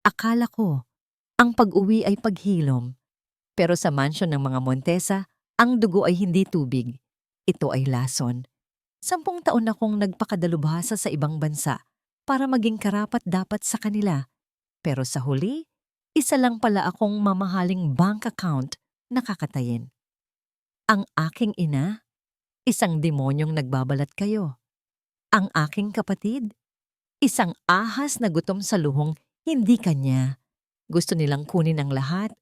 Akala ko, ang pag-uwi ay paghilom. Pero sa mansyon ng mga Montesa, ang dugo ay hindi tubig. Ito ay lason. 10 taon akong nagpakadalubhasa sa ibang bansa para maging karapat-dapat sa kanila. Pero sa huli, isa lang pala akong mamahaling bank account na kakatayin. Ang aking ina, isang demonyong nagbabalat kayo. Ang aking kapatid, isang ahas na gutom sa luhong hindi kanya. Gusto nilang kunin ang lahat.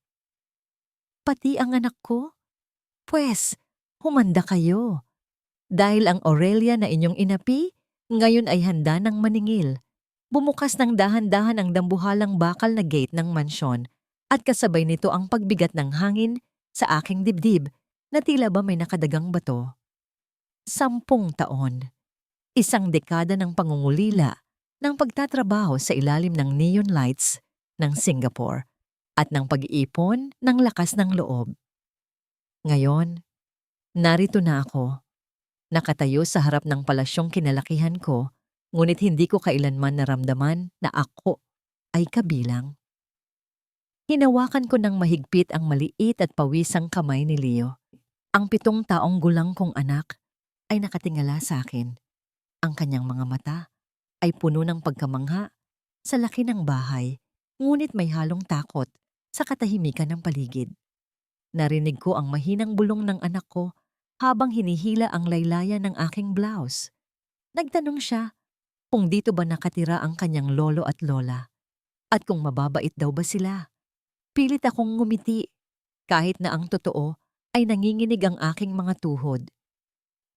Pati ang anak ko? Pwes, humanda kayo. Dahil ang Aurelia na inyong inapi, ngayon ay handa ng maningil. Bumukas ng dahan-dahan ang dambuhalang bakal na gate ng mansyon at kasabay nito ang pagbigat ng hangin sa aking dibdib na tila ba may nakadagang bato. 10 taon. Isang dekada ng pangungulila ng pagtatrabaho sa ilalim ng neon lights ng Singapore at ng pag-iipon ng lakas ng loob. Ngayon, narito na ako, nakatayo sa harap ng palasyong kinalakihan ko, ngunit hindi ko kailanman naramdaman na ako ay kabilang. Hinawakan ko ng mahigpit ang maliit at pawisang kamay ni Leo. Ang 7 taong gulang kong anak ay nakatingala sa akin. Ang kanyang mga mata ay puno ng pagkamangha sa laki ng bahay, ngunit may halong takot sa katahimikan ng paligid. Narinig ko ang mahinang bulong ng anak ko habang hinihila ang laylayan ng aking blouse. Nagtanong siya kung dito ba nakatira ang kanyang lolo at lola at kung mababait daw ba sila. Pilit akong ngumiti kahit na ang totoo ay nanginginig ang aking mga tuhod.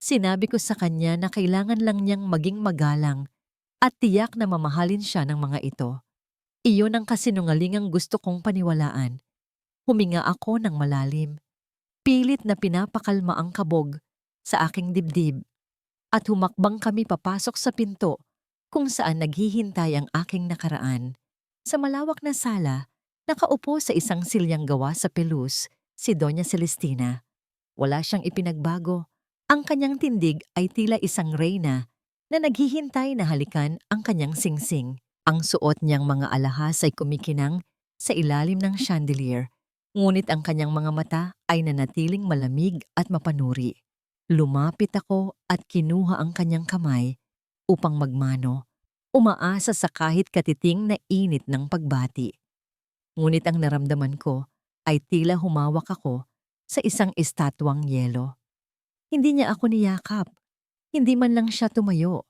Sinabi ko sa kanya na kailangan lang niyang maging magalang at tiyak na mamahalin siya ng mga ito. Iyon ang kasinungalingang gusto kong paniwalaan. Huminga ako ng malalim. Pilit na pinapakalma ang kabog sa aking dibdib at humakbang kami papasok sa pinto kung saan naghihintay ang aking nakaraan. Sa malawak na sala, nakaupo sa isang silyang gawa sa pelus si Doña Celestina. Wala siyang ipinagbago. Ang kanyang tindig ay tila isang reyna na naghihintay na halikan ang kanyang singsing. Ang suot niyang mga alahas ay kumikinang sa ilalim ng chandelier, ngunit ang kanyang mga mata ay nanatiling malamig at mapanuri. Lumapit ako at kinuha ang kanyang kamay upang magmano, umaasa sa kahit katiting na init ng pagbati. Ngunit ang naramdaman ko ay tila humawak ako sa isang estatwang yelo. Hindi niya ako niyakap, hindi man lang siya tumayo.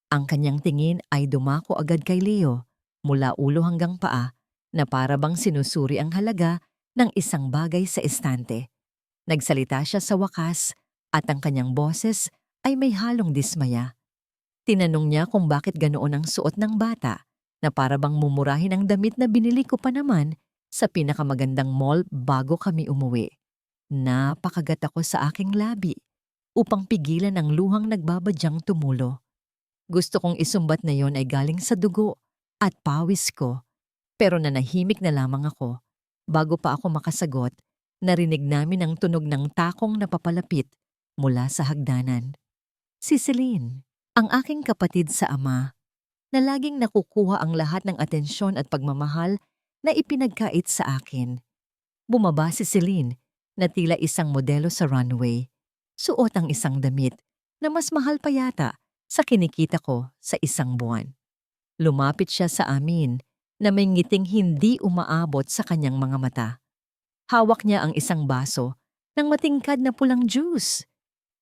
Ang kanyang tingin ay dumako agad kay Leo mula ulo hanggang paa na para bang sinusuri ang halaga ng isang bagay sa estante. Nagsalita siya sa wakas at ang kanyang boses ay may halong dismaya. Tinanong niya kung bakit ganoon ang suot ng bata na para bang mumurahin ang damit na binili ko pa naman sa pinakamagandang mall bago kami umuwi. Napakagat ako sa aking labi upang pigilan ang luhang nagbabadyang tumulo. Gusto kong isumbat na yon ay galing sa dugo at pawis ko, pero nanahimik na lamang ako. Bago pa ako makasagot, narinig namin ang tunog ng takong napapalapit mula sa hagdanan. Si Celine, ang aking kapatid sa ama, na laging nakukuha ang lahat ng atensyon at pagmamahal na ipinagkait sa akin. Bumaba si Celine na tila isang modelo sa runway. Suot ang isang damit na mas mahal pa yata sa kinikita ko sa isang buwan. Lumapit siya sa amin na may ngiting hindi umaabot sa kanyang mga mata. Hawak niya ang isang baso ng matingkad na pulang juice.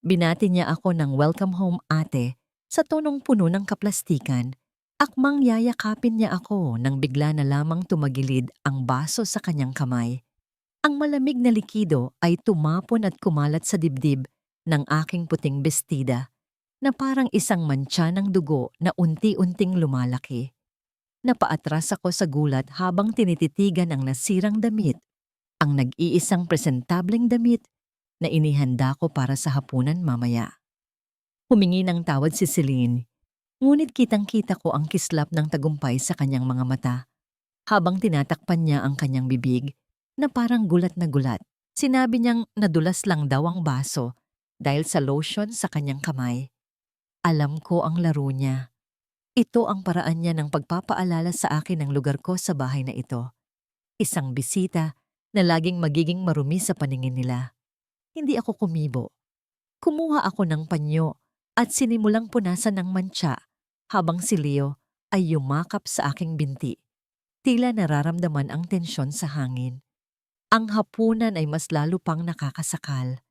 Binati niya ako ng welcome home ate sa tonong puno ng kaplastikan. Akmang yayakapin niya ako nang bigla na lamang tumagilid ang baso sa kanyang kamay. Ang malamig na likido ay tumapon at kumalat sa dibdib ng aking puting bestida na parang isang mantsa ng dugo na unti-unting lumalaki. Napaatras ako sa gulat habang tinititigan ang nasirang damit, ang nag-iisang presentableng damit na inihanda ko para sa hapunan mamaya. Humingi ng tawad si Celine, ngunit kitang-kita ko ang kislap ng tagumpay sa kanyang mga mata habang tinatakpan niya ang kanyang bibig na parang gulat na gulat. Sinabi niyang nadulas lang daw ang baso dahil sa lotion sa kanyang kamay. Alam ko ang laro niya. Ito ang paraan niya ng pagpapaalala sa akin ng lugar ko sa bahay na ito. Isang bisita na laging magiging marumi sa paningin nila. Hindi ako kumibo. Kumuha ako ng panyo at sinimulang punasan ng mantsa habang si Leo ay yumakap sa aking binti. Tila nararamdaman ang tensyon sa hangin. Ang hapunan ay mas lalo pang nakakasakal.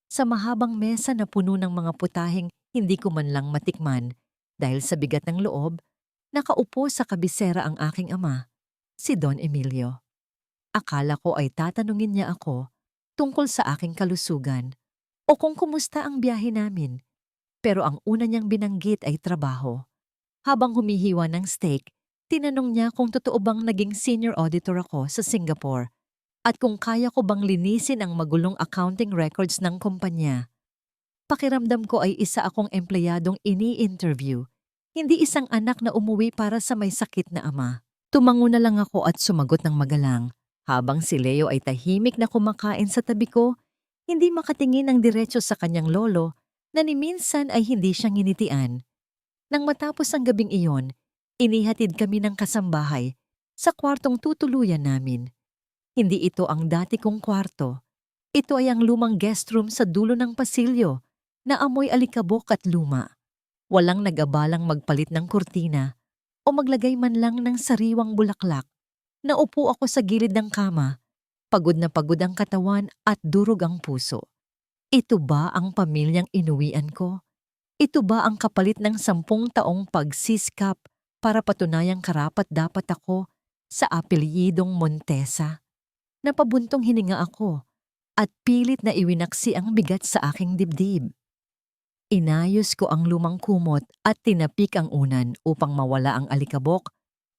Sa mahabang mesa na puno ng mga putaheng hindi ko man lang matikman dahil sa bigat ng loob, nakaupo sa kabisera ang aking ama, si Don Emilio. Akala ko ay tatanungin niya ako tungkol sa aking kalusugan o kung kumusta ang biyahe namin. Pero ang una niyang binanggit ay trabaho. Habang humihiwa ng steak, tinanong niya kung totoo bang naging senior auditor ako sa Singapore at kung kaya ko bang linisin ang magulong accounting records ng kumpanya. Pakiramdam ko ay isa akong empleyadong ini-interview, hindi isang anak na umuwi para sa may sakit na ama. Tumango na lang ako at sumagot ng magalang, habang si Leo ay tahimik na kumakain sa tabi ko, hindi makatingin ng diretso sa kanyang lolo na ni minsan ay hindi siyang nginitian. Nang matapos ang gabing iyon, inihatid kami ng kasambahay sa kwartong tutuluyan namin. Hindi ito ang dati kong kwarto. Ito ay ang lumang guest room sa dulo ng pasilyo na amoy alikabok at luma. Walang nag-abalang magpalit ng kurtina o maglagay man lang ng sariwang bulaklak. Naupo ako sa gilid ng kama, pagod na pagod ang katawan at durog ang puso. Ito ba ang pamilyang inuwian ko? Ito ba ang kapalit ng 10 taong pagsiskap para patunayang karapat-dapat ako sa apelyidong Montesa? Napabuntong hininga ako at pilit na iwinaksi ang bigat sa aking dibdib. Inayos ko ang lumang kumot at tinapik ang unan upang mawala ang alikabok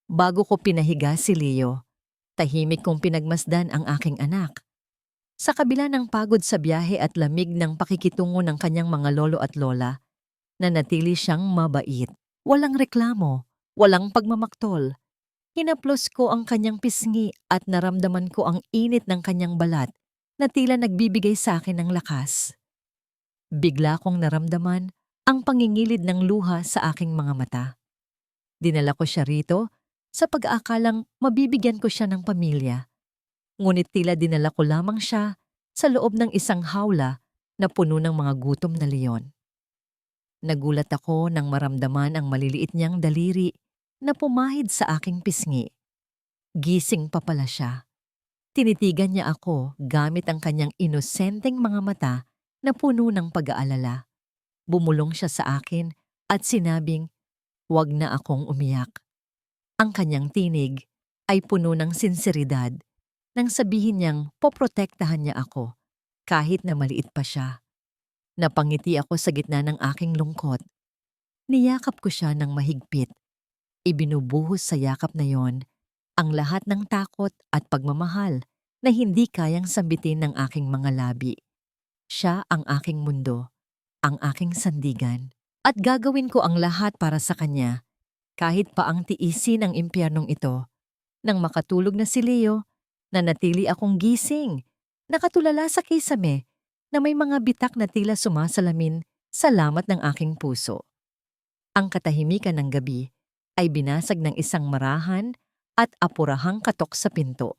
bago ko pinahiga si Leo. Tahimik kong pinagmasdan ang aking anak. Sa kabila ng pagod sa biyahe at lamig ng pakikitungo ng kanyang mga lolo at lola, nanatili siyang mabait. Walang reklamo, walang pagmamaktol. Hinaplos ko ang kanyang pisngi at naramdaman ko ang init ng kanyang balat na tila nagbibigay sa akin ng lakas. Bigla kong naramdaman ang pangingilid ng luha sa aking mga mata. Dinala ko siya rito sa pag-aakalang mabibigyan ko siya ng pamilya. Ngunit tila dinala ko lamang siya sa loob ng isang hawla na puno ng mga gutom na leon. Nagulat ako nang maramdaman ang maliliit niyang daliri na pumahid sa aking pisngi. Gising pa pala siya. Tinitigan niya ako gamit ang kanyang inosenteng mga mata na puno ng pag-aalala. Bumulong siya sa akin at sinabing, "Huwag na akong umiyak." Ang kanyang tinig ay puno ng sinseridad nang sabihin niyang poprotektahan niya ako kahit na maliit pa siya. Napangiti ako sa gitna ng aking lungkot. Niyakap ko siya ng mahigpit. Ibinubuhos sa yakap na yon ang lahat ng takot at pagmamahal na hindi kayang sambitin ng aking mga labi. Siya ang aking mundo, ang aking sandigan, at gagawin ko ang lahat para sa kanya, kahit pa ang tiisin ang impyernong ito. Nang makatulog na si Leo, nanatili akong gising, nakatulala sa kisame na may mga bitak na tila sumasalamin sa lamat ng aking puso. Ang katahimikan ng gabi ay binasag ng isang marahan at apurahang katok sa pinto.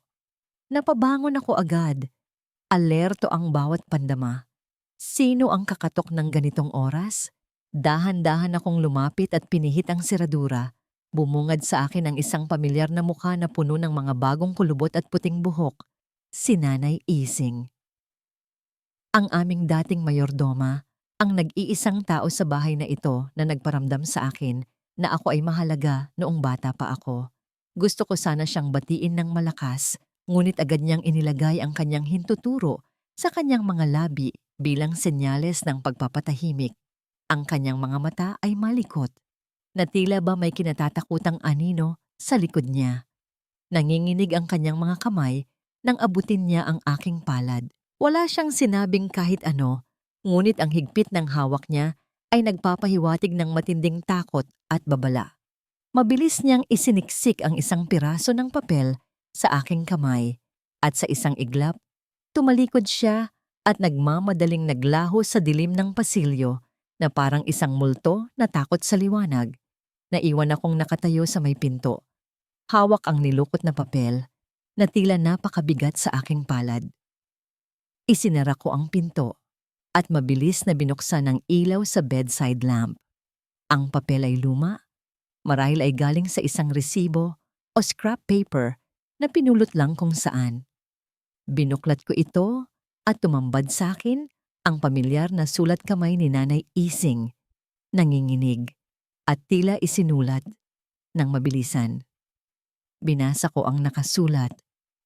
Napabangon ako agad. Alerto ang bawat pandama. Sino ang kakatok ng ganitong oras? Dahan-dahan akong lumapit at pinihit ang seradura. Bumungad sa akin ang isang pamilyar na mukha na puno ng mga bagong kulubot at puting buhok. Si Nanay Ising. Ang aming dating mayordoma, ang nag-iisang tao sa bahay na ito na nagparamdam sa akin na ako ay mahalaga noong bata pa ako. Gusto ko sana siyang batiin ng malakas, ngunit agad niyang inilagay ang kanyang hintuturo sa kanyang mga labi bilang senyales ng pagpapatahimik. Ang kanyang mga mata ay malikot, na tila ba may kinatatakutang anino sa likod niya. Nanginginig ang kanyang mga kamay nang abutin niya ang aking palad. Wala siyang sinabing kahit ano, ngunit ang higpit ng hawak niya ay nagpapahiwatig ng matinding takot at babala. Mabilis niyang isiniksik ang isang piraso ng papel sa aking kamay at sa isang iglap, tumalikod siya at nagmamadaling naglaho sa dilim ng pasilyo na parang isang multo na takot sa liwanag. Naiwan akong nakatayo sa may pinto. Hawak ang nilukot na papel na tila napakabigat sa aking palad. Isinara ko ang pinto at mabilis na binuksan ang ilaw sa bedside lamp. Ang papel ay luma, marahil ay galing sa isang resibo o scrap paper na pinulot lang kung saan. Binuklat ko ito at tumambad sa akin ang pamilyar na sulat kamay ni Nanay Ising, nanginginig at tila isinulat ng mabilisan. Binasa ko ang nakasulat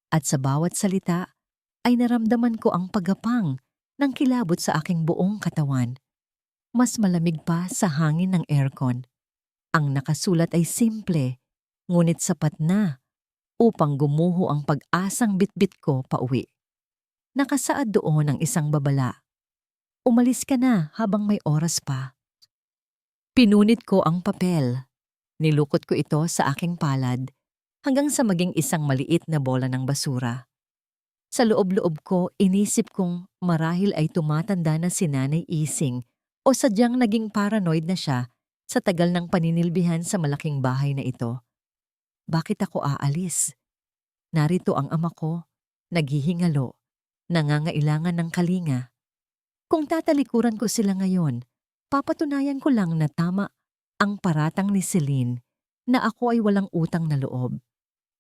at sa bawat salita ay naramdaman ko ang pagapang ng kilabot sa aking buong katawan. Mas malamig pa sa hangin ng aircon. Ang nakasulat ay simple, ngunit sapat na upang gumuho ang pag-asang bitbit ko pauwi. Nakasaad doon ang isang babala. Umalis ka na habang may oras pa. Pinunit ko ang papel. Nilukot ko ito sa aking palad hanggang sa maging isang maliit na bola ng basura. Sa loob-loob ko, inisip kong marahil ay tumatanda na si Nanay Ising o sadyang naging paranoid na siya sa tagal ng paninilbihan sa malaking bahay na ito. Bakit ako aalis? Narito ang ama ko, naghihingalo, nangangailangan ng kalinga. Kung tatalikuran ko sila ngayon, papatunayan ko lang na tama ang paratang ni Celine na ako ay walang utang na loob.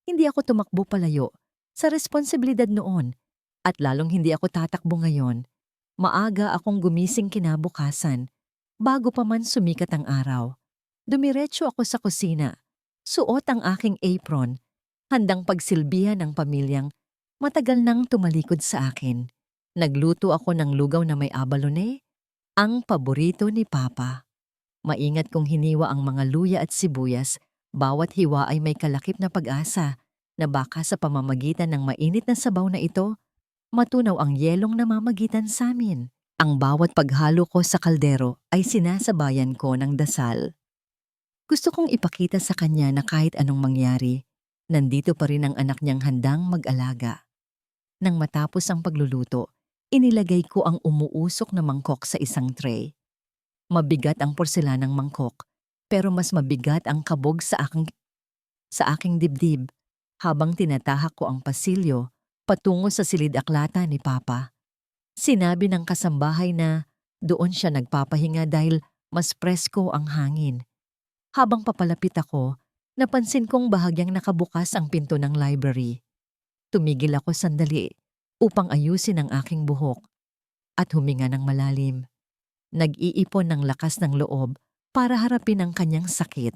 Hindi ako tumakbo palayo sa responsibilidad noon at lalong hindi ako tatakbo ngayon. Maaga akong gumising kinabukasan bago pa man sumikat ang araw. Dumiretso ako sa kusina, suot ang aking apron, handang pagsilbihan ng pamilyang matagal nang tumalikod sa akin. Nagluto ako ng lugaw na may abalone, ang paborito ni Papa. Maingat kong hiniwa ang mga luya at sibuyas, bawat hiwa ay may kalakip na pag-asa na baka sa pamamagitan ng mainit na sabaw na ito, matunaw ang yelong namamagitan sa amin. Ang bawat paghalo ko sa kaldero ay sinasabayan ko ng dasal. Gusto kong ipakita sa kanya na kahit anong mangyari, nandito pa rin ang anak niyang handang mag-alaga. Nang matapos ang pagluluto, inilagay ko ang umuusok na mangkok sa isang tray. Mabigat ang porselanang mangkok, pero mas mabigat ang kabog sa aking dibdib habang tinatahak ko ang pasilyo patungo sa silid-aklata ni Papa. Sinabi ng kasambahay na doon siya nagpapahinga dahil mas presko ang hangin. Habang papalapit ako, napansin kong bahagyang nakabukas ang pinto ng library. Tumigil ako sandali upang ayusin ang aking buhok at huminga ng malalim. Nag-iipon ng lakas ng loob para harapin ang kanyang sakit.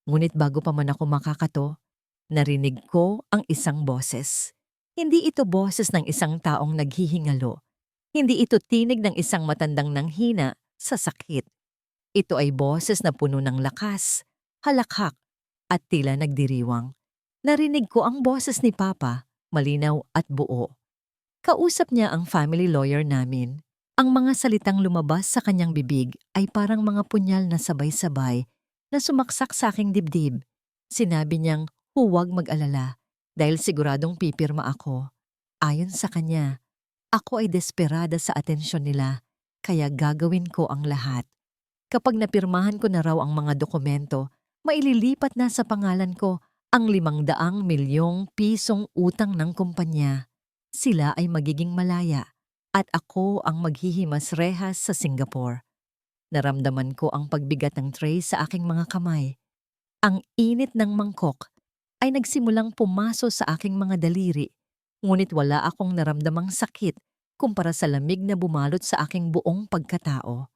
Ngunit bago pa man ako makakato, narinig ko ang isang boses. Hindi ito boses ng isang taong naghihingalo. Hindi ito tinig ng isang matandang nanghina sa sakit. Ito ay boses na puno ng lakas, halakhak, at tila nagdiriwang. Narinig ko ang boses ni Papa, malinaw at buo. Kausap niya ang family lawyer namin. Ang mga salitang lumabas sa kanyang bibig ay parang mga punyal na sabay-sabay na sumaksak sa aking dibdib. Sinabi niyang huwag mag-alala dahil siguradong pipirma ako. Ayon sa kanya, ako ay desperada sa atensyon nila kaya gagawin ko ang lahat. Kapag napirmahan ko na raw ang mga dokumento, maililipat na sa pangalan ko ang 500 milyong pisong utang ng kumpanya. Sila ay magiging malaya at ako ang maghihimas rehas sa Singapore. Naramdaman ko ang pagbigat ng tray sa aking mga kamay. Ang init ng mangkok ay nagsimulang pumaso sa aking mga daliri, ngunit wala akong naramdamang sakit kumpara sa lamig na bumalot sa aking buong pagkatao.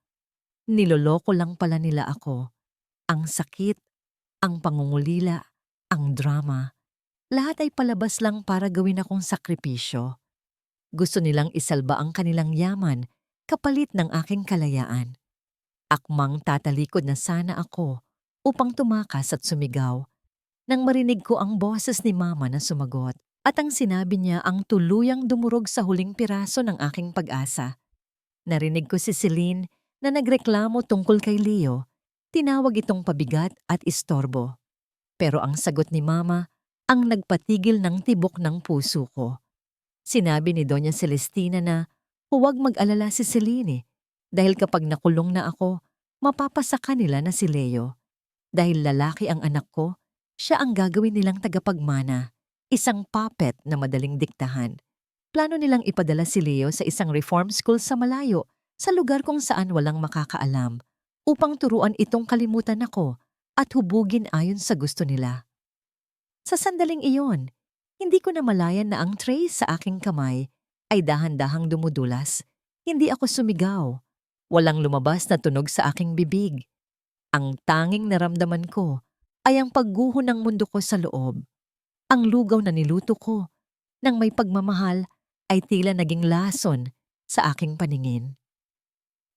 Niloloko lang pala nila ako. Ang sakit, ang pangungulila, ang drama, lahat ay palabas lang para gawin akong sakripisyo. Gusto nilang isalba ang kanilang yaman kapalit ng aking kalayaan. Akmang tatalikod na sana ako upang tumakas at sumigaw. Nang marinig ko ang boses ni Mama na sumagot at ang sinabi niya ang tuluyang dumurog sa huling piraso ng aking pag-asa. Narinig ko si Celine na nagreklamo tungkol kay Leo. Tinawag itong pabigat at istorbo. Pero ang sagot ni Mama ang nagpatigil ng tibok ng puso ko. Sinabi ni Doña Celestina na huwag mag-alala si Celine dahil kapag nakulong na ako, mapapasa kanila na si Leo. Dahil lalaki ang anak ko, siya ang gagawin nilang tagapagmana, isang puppet na madaling diktahan. Plano nilang ipadala si Leo sa isang reform school sa malayo, sa lugar kung saan walang makakaalam, upang turuan itong kalimutan ako at hubugin ayon sa gusto nila. Sa sandaling iyon, hindi ko namalayan na ang tray sa aking kamay ay dahan-dahang dumudulas. Hindi ako sumigaw. Walang lumabas na tunog sa aking bibig. Ang tanging naramdaman ko ay ang pagguho ng mundo ko sa loob. Ang lugaw na niluto ko ng may pagmamahal ay tila naging lason sa aking paningin.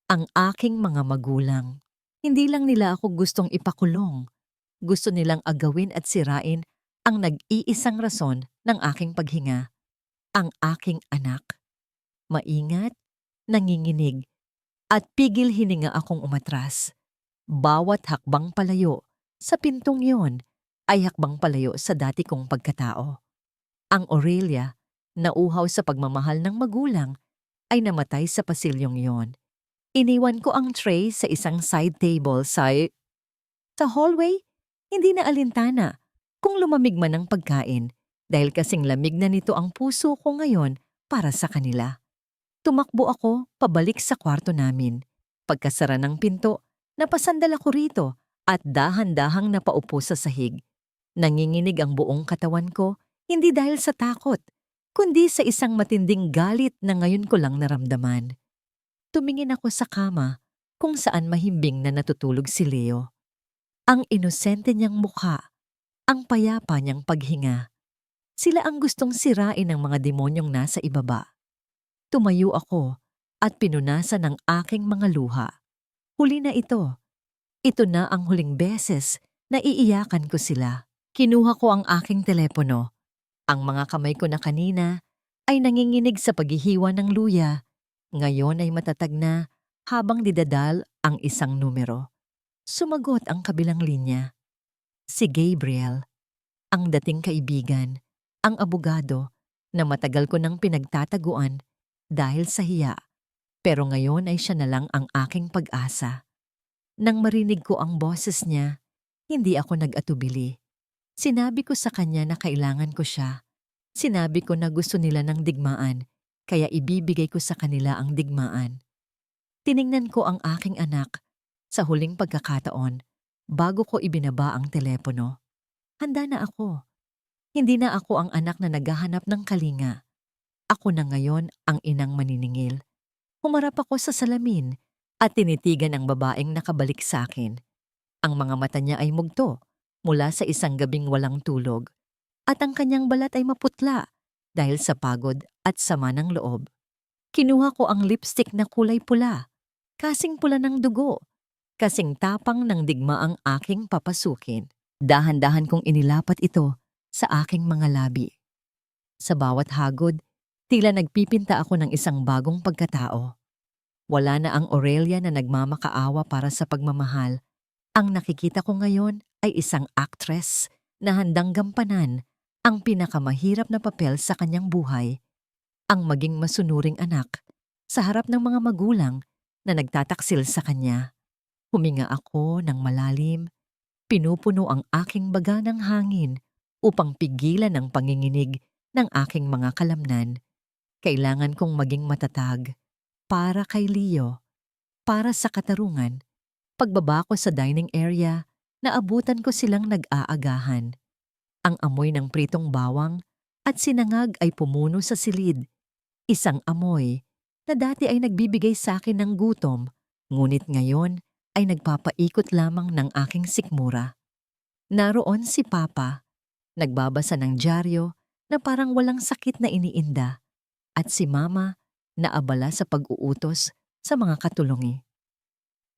Ang aking mga magulang, hindi lang nila ako gustong ipakulong. Gusto nilang agawin at sirain ang nag-iisang rason ng aking paghinga, ang aking anak. Maingat, nanginginig, at pigil hininga akong umatras. Bawat hakbang palayo sa pintong yon ay hakbang palayo sa dati kong pagkatao. Ang Aurelia, nauhaw sa pagmamahal ng magulang, ay namatay sa pasilyong yon. Iniwan ko ang tray sa isang side table sa hallway. Hindi na alintana kung lumamig man ang pagkain dahil kasing lamig na nito ang puso ko ngayon para sa kanila. Tumakbo ako pabalik sa kwarto namin. Pagkasara ng pinto, napasandal ako rito at dahan-dahang napaupo sa sahig. Nanginginig ang buong katawan ko, hindi dahil sa takot, kundi sa isang matinding galit na ngayon ko lang naramdaman. Tumingin ako sa kama kung saan mahimbing na natutulog si Leo. Ang inosente niyang mukha, ang payapa niyang paghinga. Sila ang gustong sirain ng mga demonyong nasa ibaba. Tumayo ako at pinunasan ng aking mga luha. Huli na ito. Ito na ang huling beses na iiyakan ko sila. Kinuha ko ang aking telepono. Ang mga kamay ko na kanina ay nanginginig sa paghihiwa ng luya. Ngayon ay matatag na habang didadal ang isang numero. Sumagot ang kabilang linya. Si Gabriel, ang dating kaibigan, ang abogado na matagal ko nang pinagtataguan dahil sa hiya. Pero ngayon ay siya na lang ang aking pag-asa. Nang marinig ko ang boses niya, hindi ako nag-atubili. Sinabi ko sa kanya na kailangan ko siya. Sinabi ko na gusto nila ng digmaan, kaya ibibigay ko sa kanila ang digmaan. Tiningnan ko ang aking anak sa huling pagkakataon bago ko ibinaba ang telepono. Handa na ako. Hindi na ako ang anak na naghahanap ng kalinga. Ako na ngayon ang inang maniningil. Humarap ako sa salamin at tinitigan ang babaeng nakabalik sa akin. Ang mga mata niya ay mugto mula sa isang gabing walang tulog at ang kanyang balat ay maputla dahil sa pagod at sama ng loob. Kinuha ko ang lipstick na kulay pula, kasing pula ng dugo, kasing tapang ng digmaang aking papasukin. Dahan-dahan kong inilapat ito sa aking mga labi. Sa bawat hagod, tila nagpipinta ako ng isang bagong pagkatao. Wala na ang Aurelia na nagmamakaawa para sa pagmamahal. Ang nakikita ko ngayon ay isang actress na handang gampanan ang pinakamahirap na papel sa kanyang buhay, ang maging masunuring anak sa harap ng mga magulang na nagtataksil sa kanya. Huminga ako ng malalim, pinupuno ang aking baga ng hangin upang pigilan ang panginginig ng aking mga kalamnan. Kailangan kong maging matatag para kay Leo, para sa katarungan. Pagbaba ko sa dining area, naabutan ko silang nag-aagahan. Ang amoy ng pritong bawang at sinangag ay pumuno sa silid. Isang amoy na dati ay nagbibigay sa akin ng gutom, ngunit ngayon ay nagpapaikot lamang ng aking sikmura. Naroon si Papa, nagbabasa ng dyaryo na parang walang sakit na iniinda, at si Mama na abala sa pag-uutos sa mga katulungi.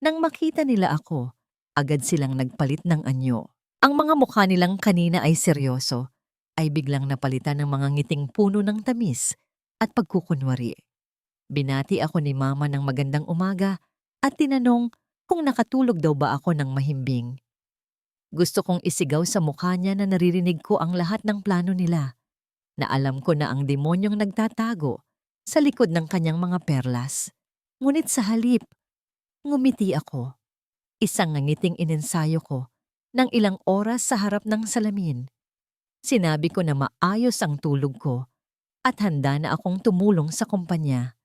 Nang makita nila ako, agad silang nagpalit ng anyo. Ang mga mukha nilang kanina ay seryoso, ay biglang napalitan ng mga ngiting puno ng tamis at pagkukunwari. Binati ako ni Mama ng magandang umaga at tinanong kung nakatulog daw ba ako ng mahimbing. Gusto kong isigaw sa mukha niya na naririnig ko ang lahat ng plano nila, na alam ko na ang demonyong nagtatago sa likod ng kanyang mga perlas. Ngunit sa halip, ngumiti ako. Isang ngangiting inensayo ko ng ilang oras sa harap ng salamin. Sinabi ko na maayos ang tulog ko at handa na akong tumulong sa kumpanya.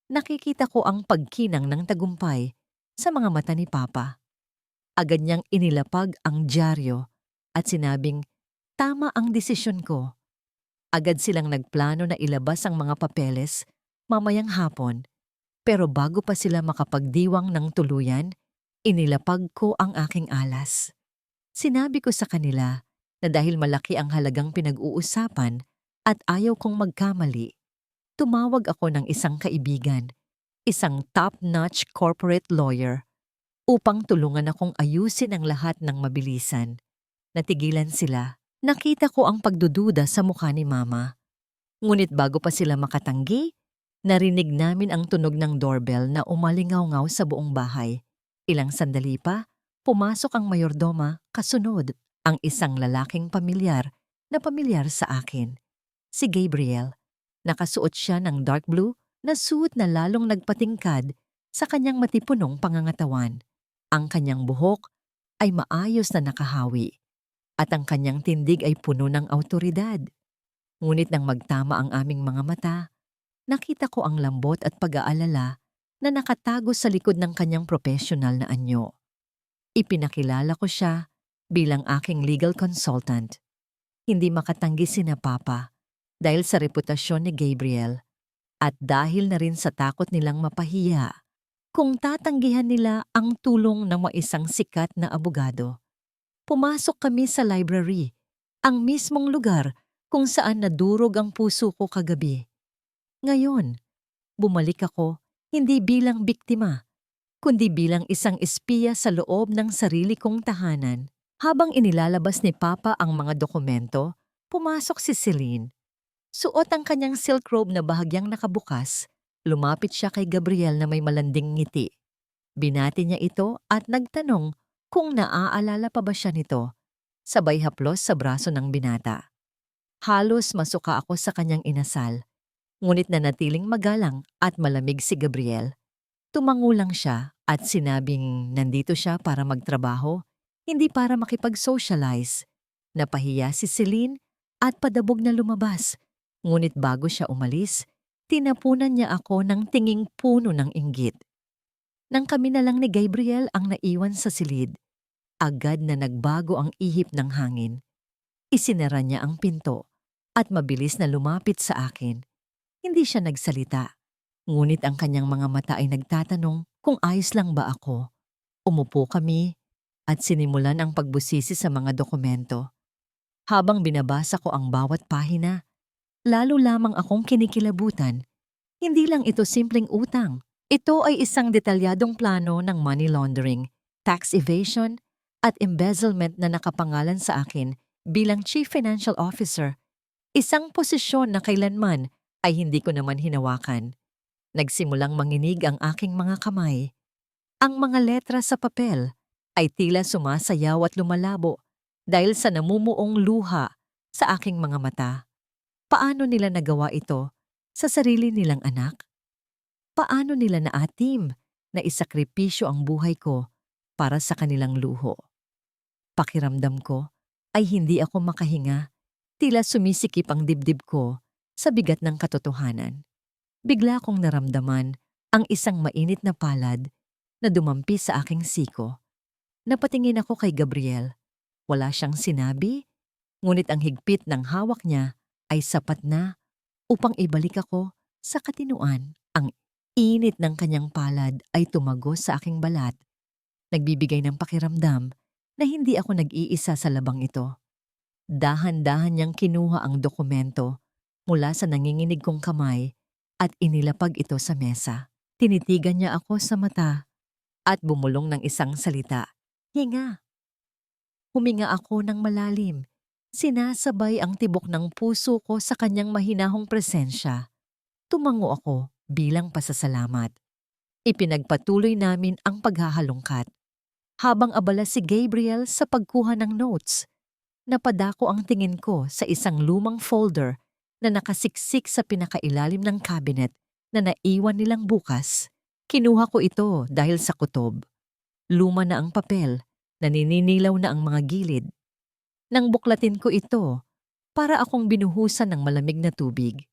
Nakikita ko ang pagkinang ng tagumpay sa mga mata ni Papa. Agad niyang inilapag ang dyaryo at sinabing, tama ang desisyon ko. Agad silang nagplano na ilabas ang mga papeles mamayang hapon. Pero bago pa sila makapagdiwang ng tuluyan, inilapag ko ang aking alas. Sinabi ko sa kanila na dahil malaki ang halagang pinag-uusapan at ayaw kong magkamali, tumawag ako ng isang kaibigan, isang top-notch corporate lawyer, upang tulungan akong ayusin ang lahat ng mabilisan. Natigilan sila. Nakita ko ang pagdududa sa mukha ni Mama. Ngunit bago pa sila makatanggi, narinig namin ang tunog ng doorbell na umalingaw-ngaw sa buong bahay. Ilang sandali pa, pumasok ang mayordoma, kasunod ang isang lalaking pamilyar sa akin. Si Gabriel. Nakasuot siya ng dark blue na suit na lalong nagpatingkad sa kanyang matipunong pangangatawan. Ang kanyang buhok ay maayos na nakahawi at ang kanyang tindig ay puno ng awtoridad. Ngunit nang magtama ang aming mga mata, nakita ko ang lambot at pag-aalala na nakatago sa likod ng kanyang professional na anyo. Ipinakilala ko siya bilang aking legal consultant. Hindi makatanggi sina Papa dahil sa reputasyon ni Gabriel at dahil na rin sa takot nilang mapahiya kung tatanggihan nila ang tulong ng isang sikat na abogado. Pumasok kami sa library, ang mismong lugar kung saan nadurog ang puso ko kagabi. Ngayon, bumalik ako hindi bilang biktima, kundi bilang isang espiya sa loob ng sarili kong tahanan. Habang inilalabas ni Papa ang mga dokumento, pumasok si Celine. Suot ang kanyang silk robe na bahagyang nakabukas, lumapit siya kay Gabriel na may malanding ngiti. Binati niya ito at nagtanong kung naaalala pa ba siya nito, sabay haplos sa braso ng binata. Halos masuka ako sa kanyang inasal. Ngunit nanatiling magalang at malamig si Gabriel. Tumango lang siya at sinabing nandito siya para magtrabaho, hindi para makipag-socialize. Napahiya si Celine at padabog na lumabas. Ngunit bago siya umalis, tinapunan niya ako ng tinging puno ng inggit. Nang kami na lang ni Gabriel ang naiwan sa silid, agad na nagbago ang ihip ng hangin. Isinara niya ang pinto at mabilis na lumapit sa akin. Hindi siya nagsalita, ngunit ang kanyang mga mata ay nagtatanong kung ayos lang ba ako. Umupo kami at sinimulan ang pagbusisi sa mga dokumento. Habang binabasa ko ang bawat pahina, lalo lamang akong kinikilabutan. Hindi lang ito simpleng utang. Ito ay isang detalyadong plano ng money laundering, tax evasion, at embezzlement na nakapangalan sa akin bilang Chief Financial Officer. Isang posisyon na kailanman ay hindi ko naman hinawakan. Nagsimulang manginig ang aking mga kamay. Ang mga letra sa papel ay tila sumasayaw at lumalabo dahil sa namumuong luha sa aking mga mata. Paano nila nagawa ito sa sarili nilang anak? Paano nila naatim na isakripisyo ang buhay ko para sa kanilang luho? Pakiramdam ko ay hindi ako makahinga, tila sumisikip ang dibdib ko sa bigat ng katotohanan. Bigla kong naramdaman ang isang mainit na palad na dumampi sa aking siko. Napatingin ako kay Gabriel. Wala siyang sinabi, ngunit ang higpit ng hawak niya ay sapat na upang ibalik ako sa katinuan. Ang init ng kanyang palad ay tumagos sa aking balat, nagbibigay ng pakiramdam na hindi ako nag-iisa sa labang ito. Dahan-dahan niyang kinuha ang dokumento mula sa nanginginig kong kamay at inilapag ito sa mesa. Tinitigan niya ako sa mata at bumulong ng isang salita. Hinga. Huminga ako ng malalim. Sinasabay ang tibok ng puso ko sa kanyang mahinahong presensya. Tumango ako bilang pasasalamat. Ipinagpatuloy namin ang paghahalongkat. Habang abala si Gabriel sa pagkuha ng notes, napadako ang tingin ko sa isang lumang folder na nakasiksik sa pinakailalim ng cabinet na naiwan nilang bukas. Kinuha ko ito dahil sa kutob. Luma na ang papel, Nanininilaw na ang mga gilid. Nang buklatin ko ito, para akong binuhusan ng malamig na tubig.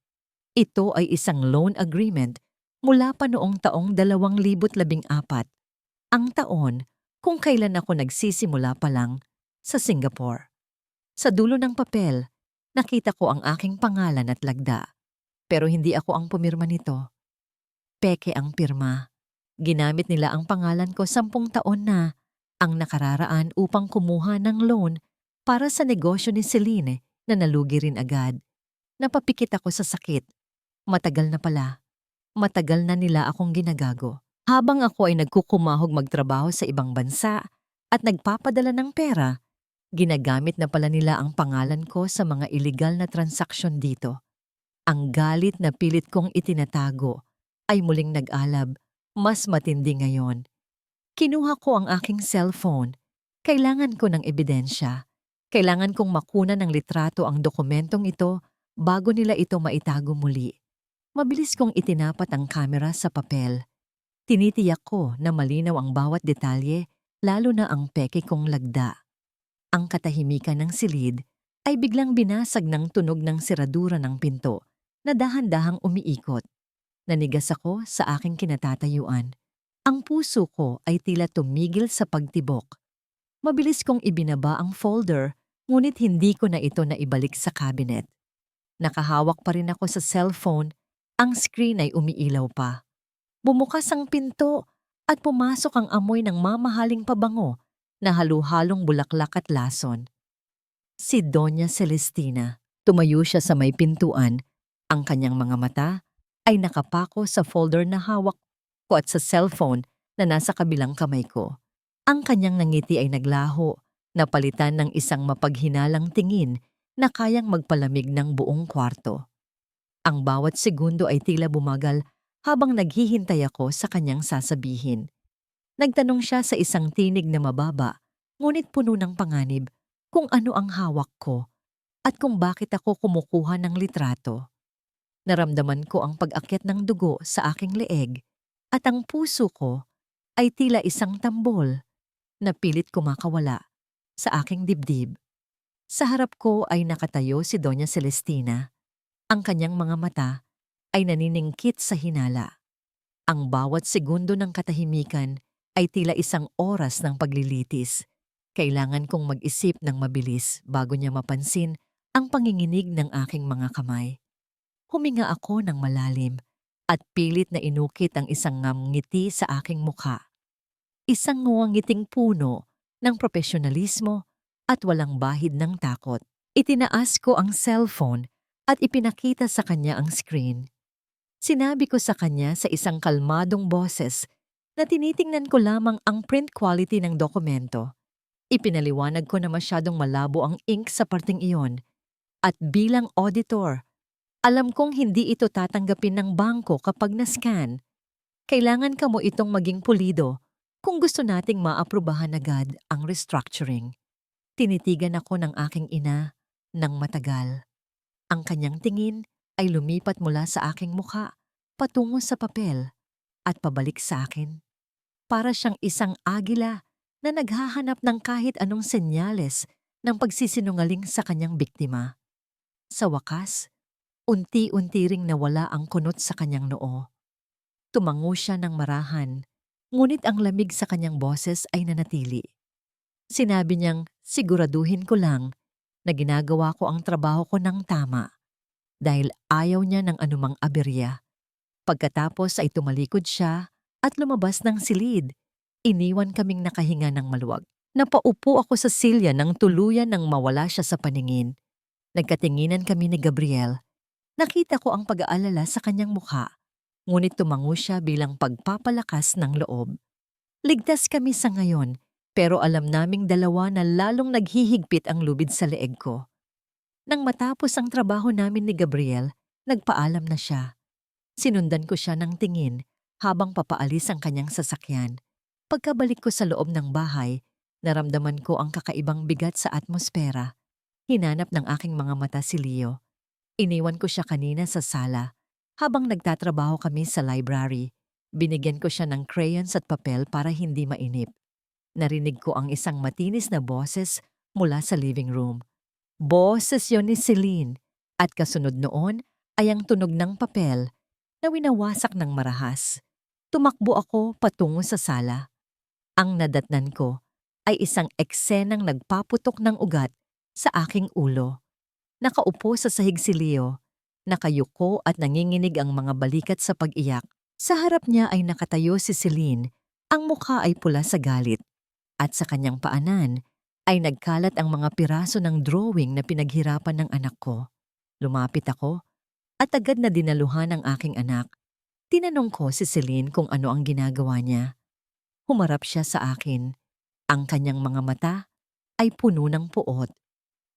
Ito ay isang loan agreement mula pa noong taong 2014, ang taon kung kailan ako nagsisimula pa lang sa Singapore. Sa dulo ng papel, nakita ko ang aking pangalan at lagda. Pero hindi ako ang pumirma nito. Peke ang pirma. Ginamit nila ang pangalan ko 10 taon na ang nakararaan upang kumuha ng loan para sa negosyo ni Celine na nalugi rin agad. Napapikit ako sa sakit. Matagal na pala. Matagal na nila akong ginagago. Habang ako ay nagkukumahog magtrabaho sa ibang bansa at nagpapadala ng pera, ginagamit na pala nila ang pangalan ko sa mga illegal na transaksyon dito. Ang galit na pilit kong itinatago ay muling nag-alab, mas matindi ngayon. Kinuha ko ang aking cellphone. Kailangan ko ng ebidensya. Kailangan kong makuna ng litrato ang dokumentong ito bago nila ito maitago muli. Mabilis kong itinapat ang kamera sa papel. Tinitiyak ko na malinaw ang bawat detalye, lalo na ang peke kong lagda. Ang katahimikan ng silid ay biglang binasag ng tunog ng seradura ng pinto na dahan-dahang umiikot. Nanigas ako sa aking kinatatayuan. Ang puso ko ay tila tumigil sa pagtibok. Mabilis kong ibinaba ang folder, ngunit hindi ko na ito naibalik sa cabinet. Nakahawak pa rin ako sa cellphone, ang screen ay umiilaw pa. Bumukas ang pinto at pumasok ang amoy ng mamahaling pabango na halu-halong bulaklak at lason. Si Doña Celestina. Tumayo siya sa may pintuan. Ang kanyang mga mata ay nakapako sa folder na hawak ko at sa cellphone na nasa kabilang kamay ko. Ang kanyang ngiti ay naglaho, napalitan ng isang mapaghinalang tingin na kayang magpalamig ng buong kwarto. Ang bawat segundo ay tila bumagal habang naghihintay ako sa kanyang sasabihin. Nagtanong siya sa isang tinig na mababa, ngunit puno ng panganib, kung ano ang hawak ko at kung bakit ako kumukuha ng litrato. Naramdaman ko ang pag-akyat ng dugo sa aking leeg at ang puso ko ay tila isang tambol na pilit kumakawala sa aking dibdib. Sa harap ko ay nakatayo si Doña Celestina. Ang kanyang mga mata ay naniningkit sa hinala. Ang bawat segundo ng katahimikan ay tila isang oras ng paglilitis. Kailangan kong mag-isip ng mabilis bago niya mapansin ang panginginig ng aking mga kamay. Huminga ako ng malalim at pilit na inukit ang isang ngiti sa aking mukha. Isang ngiting puno ng profesionalismo at walang bahid ng takot. Itinaas ko ang cellphone at ipinakita sa kanya ang screen. Sinabi ko sa kanya sa isang kalmadong boses na tinitingnan ko lamang ang print quality ng dokumento. Ipinaliwanag ko na masyadong malabo ang ink sa parteng iyon at bilang auditor, alam kong hindi ito tatanggapin ng bangko kapag na-scan. Kailangan ka mo itong maging pulido kung gusto nating maaprubahan agad ang restructuring. Tinitigan ako ng aking ina ng matagal. Ang kanyang tingin ay lumipat mula sa aking mukha patungo sa papel at pabalik sa akin. Para siyang isang agila na naghahanap ng kahit anong senyales ng pagsisinungaling sa kanyang biktima. Sa wakas, unti-unti ring nawala ang kunot sa kanyang noo. Tumango siya ng marahan, ngunit ang lamig sa kanyang boses ay nanatili. Sinabi niyang siguraduhin ko lang na ginagawa ko ang trabaho ko ng tama dahil ayaw niya ng anumang aberya. Pagkatapos ay tumalikod siya at lumabas ng silid. Iniwan kaming nakahinga ng maluwag. Napaupo ako sa silya nang tuluyan nang mawala siya sa paningin. Nagkatinginan kami ni Gabriel. Nakita ko ang pag-aalala sa kanyang mukha, ngunit tumango siya bilang pagpapalakas ng loob. Ligtas kami sa ngayon, pero alam naming dalawa na lalong naghihigpit ang lubid sa leeg ko. Nang matapos ang trabaho namin ni Gabriel, nagpaalam na siya. Sinundan ko siya ng tingin habang papaalis ang kanyang sasakyan. Pagkabalik ko sa loob ng bahay, naramdaman ko ang kakaibang bigat sa atmosfera. Hinanap ng aking mga mata si Leo. Iniwan ko siya kanina sa sala. Habang nagtatrabaho kami sa library, binigyan ko siya ng crayons at papel para hindi mainip. Narinig ko ang isang matinis na boses mula sa living room. Boses yon ni Celine at kasunod noon ay ang tunog ng papel na winawasak ng marahas. Tumakbo ako patungo sa sala. Ang nadatnan ko ay isang eksenang nagpaputok ng ugat sa aking ulo. Nakaupo sa sahig si Leo, nakayuko at nanginginig ang mga balikat sa pag-iyak. Sa harap niya ay nakatayo si Celine, ang mukha ay pula sa galit. At sa kanyang paanan ay nagkalat ang mga piraso ng drawing na pinaghirapan ng anak ko. Lumapit ako at agad na dinaluhan ang aking anak. Tinanong ko si Celine kung ano ang ginagawa niya. Humarap siya sa akin. Ang kanyang mga mata ay puno ng puot.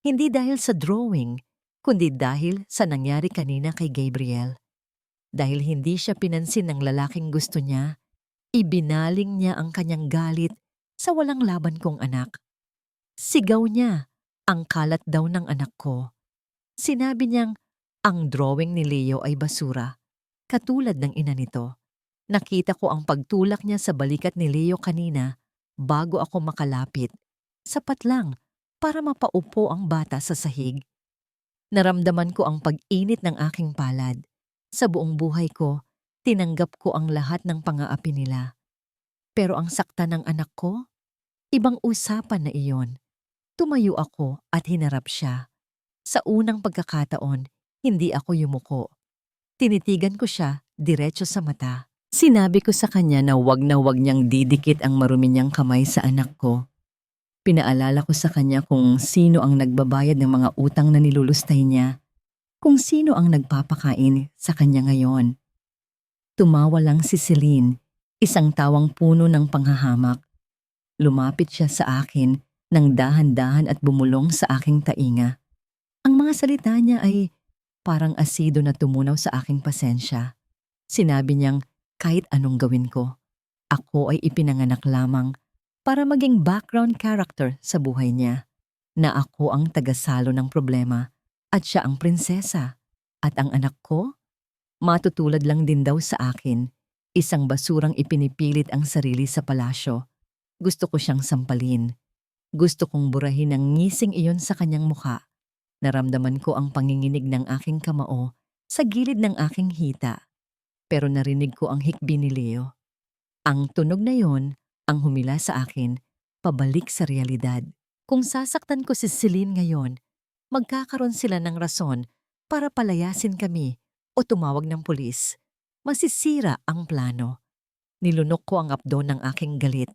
Hindi dahil sa drawing, kundi dahil sa nangyari kanina kay Gabriel. Dahil hindi siya pinansin ng lalaking gusto niya, ibinaling niya ang kanyang galit sa walang laban kong anak. Sigaw niya, ang kalat daw ng anak ko. Sinabi niyang ang drawing ni Leo ay basura, katulad ng ina nito. Nakita ko ang pagtulak niya sa balikat ni Leo kanina bago ako makalapit. Sapat lang para mapaupo ang bata sa sahig. Naramdaman ko ang pag-init ng aking palad. Sa buong buhay ko, tinanggap ko ang lahat ng pang-aapi nila. Pero ang sakta ng anak ko, ibang usapan na iyon. Tumayo ako at hinarap siya. Sa unang pagkakataon, hindi ako yumuko. Tinitigan ko siya diretso sa mata. Sinabi ko sa kanya na wag niyang didikit ang marumi niyang kamay sa anak ko. Pinaalala ko sa kanya kung sino ang nagbabayad ng mga utang na nilulustay niya, kung sino ang nagpapakain sa kanya ngayon. Tumawa lang si Celine, isang tawang puno ng panghahamak. Lumapit siya sa akin ng dahan-dahan at bumulong sa aking tainga. Ang mga salita niya ay parang asido na tumunaw sa aking pasensya. Sinabi niyang kahit anong gawin ko, ako ay ipinanganak lamang para maging background character sa buhay niya, na ako ang tagasalo ng problema at siya ang prinsesa. At ang anak ko, matutulad lang din daw sa akin, isang basurang ipinipilit ang sarili sa palasyo. Gusto ko siyang sampalin. Gusto kong burahin ang ngising iyon sa kanyang mukha. Naramdaman ko ang panginginig ng aking kamao sa gilid ng aking hita. Pero narinig ko ang hikbi ni Leo. Ang tunog na yon ang humila sa akin, pabalik sa realidad. Kung sasaktan ko si Celine ngayon, magkakaroon sila ng rason para palayasin kami o tumawag ng pulis. Masisira ang plano. Nilunok ko ang abdo ng aking galit.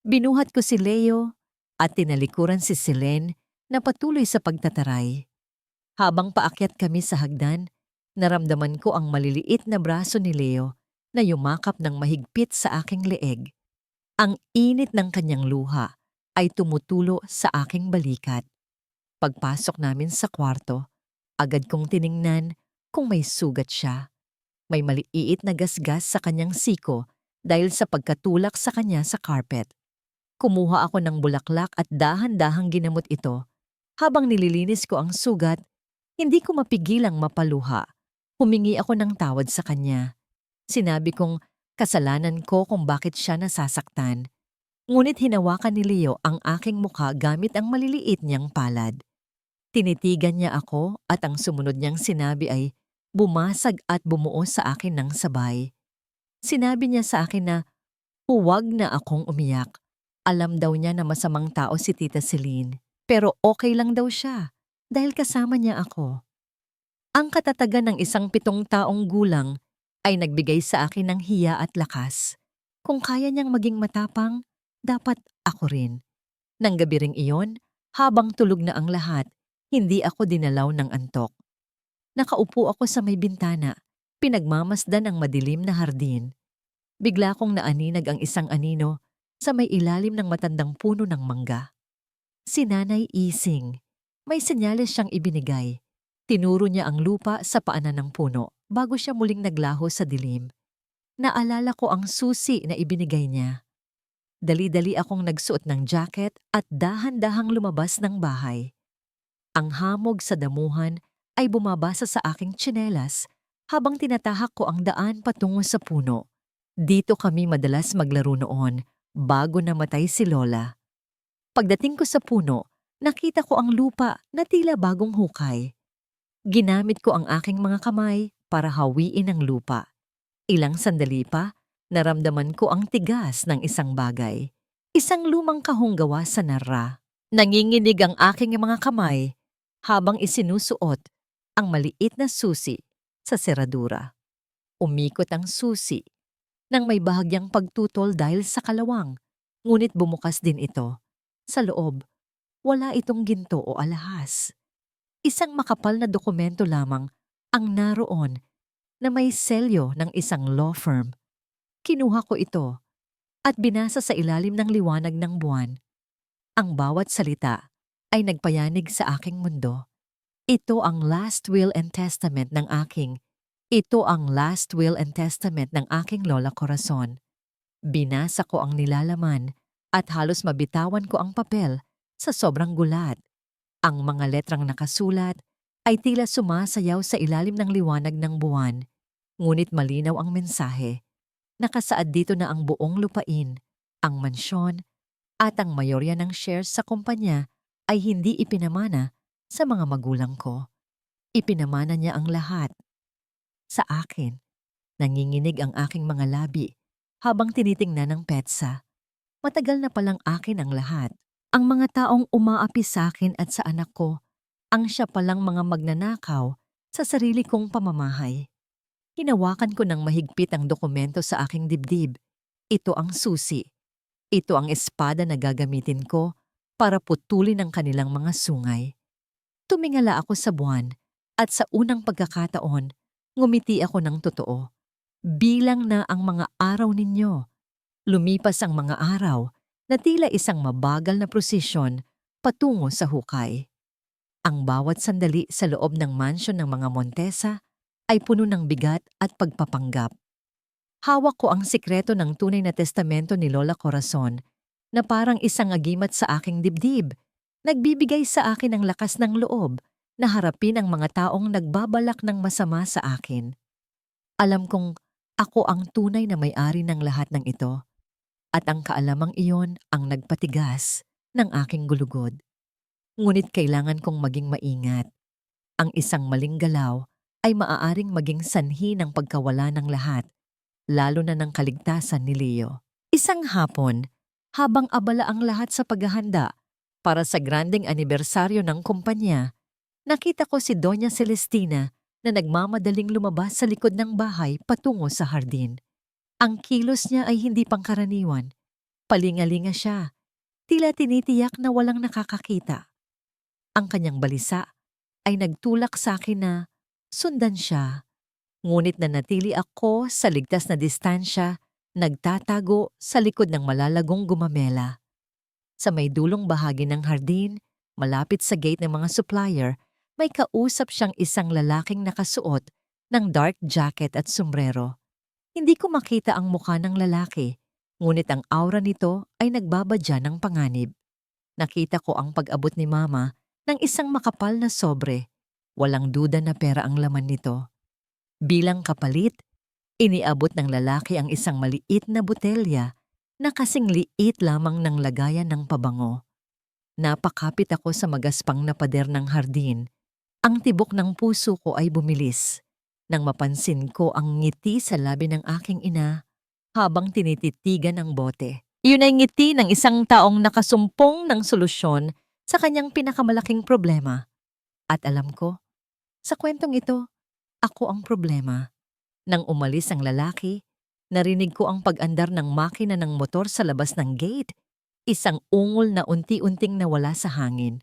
Binuhat ko si Leo at tinalikuran si Celine na patuloy sa pagtataray. Habang paakyat kami sa hagdan, naramdaman ko ang maliliit na braso ni Leo na yumakap ng mahigpit sa aking leeg. Ang init ng kanyang luha ay tumutulo sa aking balikat. Pagpasok namin sa kwarto, agad kong tiningnan kung may sugat siya. May maliit na gasgas sa kanyang siko dahil sa pagkatulak sa kanya sa carpet. Kumuha ako ng bulaklak at dahan-dahang ginamot ito. Habang nililinis ko ang sugat, hindi ko mapigilang mapaluha. Humingi ako ng tawad sa kanya. Sinabi kong kasalanan ko kung bakit siya nasasaktan. Ngunit hinawakan ni Leo ang aking mukha gamit ang maliliit niyang palad. Tinitigan niya ako at ang sumunod niyang sinabi ay bumasag at bumuo sa akin ng sabay. Sinabi niya sa akin na huwag na akong umiyak. Alam daw niya na masamang tao si Tita Celine, pero okay lang daw siya dahil kasama niya ako. Ang katatagan ng isang 7 taong gulang ay nagbigay sa akin ng hiya at lakas. Kung kaya niyang maging matapang, dapat ako rin. Nang gabi ring iyon, habang tulog na ang lahat, hindi ako dinalaw ng antok. Nakaupo ako sa may bintana, pinagmamasdan ang madilim na hardin. Bigla kong naaninag ang isang anino sa may ilalim ng matandang puno ng mangga. Si Nanay Ising. May senyales siyang ibinigay. Tinuro niya ang lupa sa paanan ng puno bago siya muling naglaho sa dilim. Naalala ko ang susi na ibinigay niya. Dali-dali akong nagsuot ng jacket at dahan-dahang lumabas ng bahay. Ang hamog sa damuhan ay bumabasa sa aking tsinelas habang tinatahak ko ang daan patungo sa puno. Dito kami madalas maglaro noon bago namatay si Lola. Pagdating ko sa puno, nakita ko ang lupa na tila bagong hukay. Ginamit ko ang aking mga kamay para hawiin ang lupa. Ilang sandali pa, naramdaman ko ang tigas ng isang bagay. Isang lumang kahong gawa sa nara. Nanginginig ang aking mga kamay habang isinusuot ang maliit na susi sa seradura. Umikot ang susi nang may bahagyang pagtutol dahil sa kalawang, ngunit bumukas din ito. Sa loob, wala itong ginto o alahas. Isang makapal na dokumento lamang ang naroon na may selyo ng isang law firm. Kinuha ko ito at binasa sa ilalim ng liwanag ng buwan. Ang bawat salita ay nagpayanig sa aking mundo. Ito ang last will and testament ng aking Lola Corazon. Binasa ko ang nilalaman at halos mabitawan ko ang papel sa sobrang gulat. Ang mga letrang nakasulat ay tila sumasayaw sa ilalim ng liwanag ng buwan, ngunit malinaw ang mensahe. Nakasaad dito na ang buong lupain, ang mansyon, at ang mayorya ng shares sa kumpanya ay hindi ipinamana sa mga magulang ko. Ipinamana niya ang lahat. Sa akin, nanginginig ang aking mga labi habang tinitingnan ng petsa. Matagal na palang akin ang lahat. Ang mga taong umaapi sa akin at sa anak ko, ang siya palang mga magnanakaw sa sarili kong pamamahay. Hinawakan ko ng mahigpit ang dokumento sa aking dibdib. Ito ang susi. Ito ang espada na gagamitin ko para putulin ang kanilang mga sungay. Tumingala ako sa buwan at sa unang pagkakataon, ngumiti ako ng totoo. Bilang na ang mga araw ninyo. Lumipas ang mga araw na tila isang mabagal na prosesyon patungo sa hukay. Ang bawat sandali sa loob ng mansyon ng mga Montesa ay puno ng bigat at pagpapanggap. Hawak ko ang sikreto ng tunay na testamento ni Lola Corazon na parang isang agimat sa aking dibdib, nagbibigay sa akin ng lakas ng loob na harapin ang mga taong nagbabalak ng masama sa akin. Alam kong ako ang tunay na may-ari ng lahat ng ito at ang kaalamang iyon ang nagpatigas ng aking gulugod. Ngunit kailangan kong maging maingat. Ang isang maling galaw ay maaaring maging sanhi ng pagkawala ng lahat, lalo na ng kaligtasan ni Leo. Isang hapon, habang abala ang lahat sa paghahanda para sa granding anibersaryo ng kumpanya, nakita ko si Doña Celestina na nagmamadaling lumabas sa likod ng bahay patungo sa hardin. Ang kilos niya ay hindi pangkaraniwan. Palingalinga siya, tila tinitiyak na walang nakakakita. Ang kanyang balisa ay nagtulak sa akin na sundan siya. Ngunit nanatili ako sa ligtas na distansya, nagtatago sa likod ng malalagong gumamela. Sa may dulong bahagi ng hardin, malapit sa gate ng mga supplier, may kausap siyang isang lalaking nakasuot ng dark jacket at sombrero. Hindi ko makita ang mukha ng lalaki, ngunit ang aura nito ay nagbabadya ng panganib. Nakita ko ang pag-abot ni Mama ng isang makapal na sobre. Walang duda na pera ang laman nito. Bilang kapalit, iniabot ng lalaki ang isang maliit na botelya na kasing liit lamang ng lagayan ng pabango. Napakapit ako sa magaspang na pader ng hardin. Ang tibok ng puso ko ay bumilis nang mapansin ko ang ngiti sa labi ng aking ina habang tinititigan ang bote. Iyon ay ngiti ng isang taong nakasumpong ng solusyon sa kanyang pinakamalaking problema. At alam ko, sa kwentong ito, ako ang problema. Nang umalis ang lalaki, narinig ko ang pag-andar ng makina ng motor sa labas ng gate, isang ungol na unti-unting nawala sa hangin.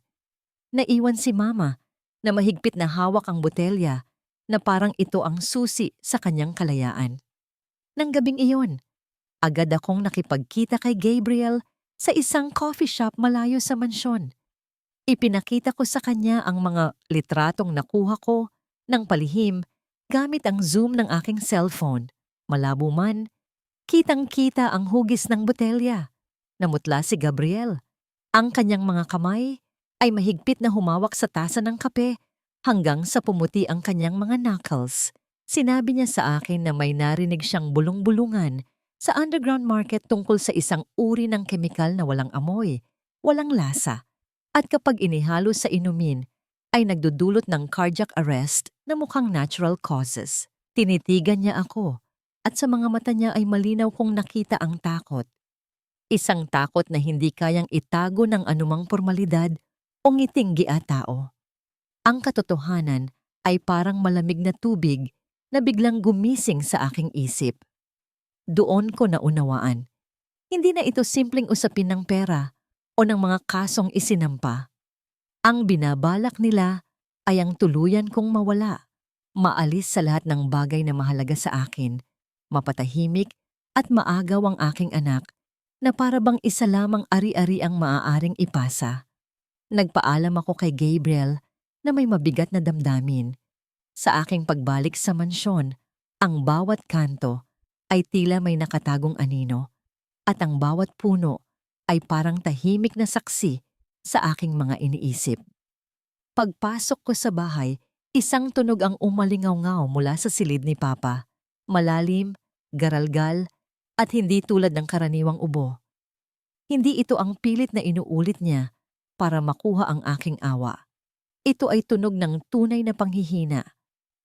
Naiwan si Mama na mahigpit na hawak ang botelya na parang ito ang susi sa kanyang kalayaan. Nang gabing iyon, agad akong nakipagkita kay Gabriel sa isang coffee shop malayo sa mansyon. Ipinakita ko sa kanya ang mga litratong nakuha ko ng palihim gamit ang zoom ng aking cellphone. Malabo man, kitang-kita ang hugis ng botelya. Namutla si Gabriel. Ang kanyang mga kamay ay mahigpit na humawak sa tasa ng kape hanggang sa pumuti ang kanyang mga knuckles. Sinabi niya sa akin na may narinig siyang bulong-bulungan Sa underground market tungkol sa isang uri ng kemikal na walang amoy, walang lasa, at kapag inihalo sa inumin, ay nagdudulot ng cardiac arrest na mukhang natural causes. Tinitigan niya ako, at sa mga mata niya ay malinaw kong nakita ang takot. Isang takot na hindi kayang itago ng anumang formalidad o ngiting gia-tao. Ang katotohanan ay parang malamig na tubig na biglang gumising sa aking isip. Doon ko naunawaan. Hindi na ito simpleng usapin ng pera o ng mga kasong isinampa. Ang binabalak nila ay ang tuluyan kong mawala, maalis sa lahat ng bagay na mahalaga sa akin, mapatahimik at maagaw ang aking anak na para bang isa lamang ari-ari ang maaaring ipasa. Nagpaalam ako kay Gabriel na may mabigat na damdamin. Sa aking pagbalik sa mansyon, ang bawat kanto ay tila may nakatagong anino at ang bawat puno ay parang tahimik na saksi sa aking mga iniisip. Pagpasok ko sa bahay, isang tunog ang umalingaw-ngaw mula sa silid ni Papa. Malalim, garalgal, at hindi tulad ng karaniwang ubo. Hindi ito ang pilit na inuulit niya para makuha ang aking awa. Ito ay tunog ng tunay na panghihina.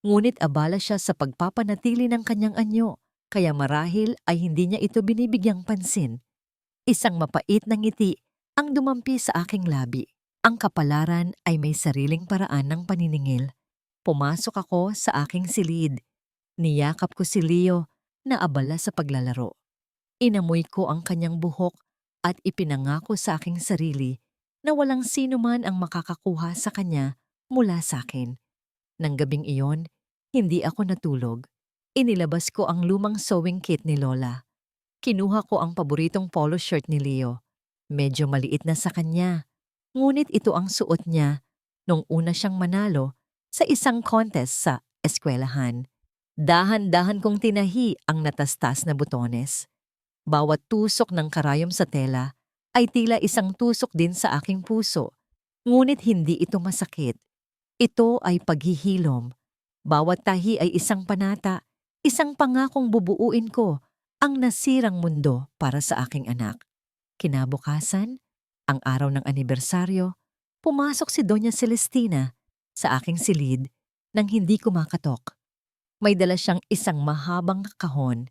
Ngunit abala siya sa pagpapanatili ng kanyang anyo, kaya marahil ay hindi niya ito binibigyang pansin. Isang mapait na ngiti ang dumampi sa aking labi. Ang kapalaran ay may sariling paraan ng paniningil. Pumasok ako sa aking silid. Niyakap ko si Leo na abala sa paglalaro. Inamoy ko ang kanyang buhok at ipinangako sa aking sarili na walang sino man ang makakakuha sa kanya mula sa akin. Nang gabing iyon, hindi ako natulog. Inilabas ko ang lumang sewing kit ni Lola. Kinuha ko ang paboritong polo shirt ni Leo. Medyo maliit na sa kanya, ngunit ito ang suot niya nung una siyang manalo sa isang contest sa eskwelahan. Dahan-dahan kong tinahi ang natastas na butones. Bawat tusok ng karayom sa tela ay tila isang tusok din sa aking puso, ngunit hindi ito masakit. Ito ay paghihilom. Bawat tahi ay isang panata, isang pangakong bubuuin ko ang nasirang mundo para sa aking anak. Kinabukasan, ang araw ng anibersaryo, pumasok si Doña Celestina sa aking silid nang hindi ko makatok. May dala siyang isang mahabang kahon.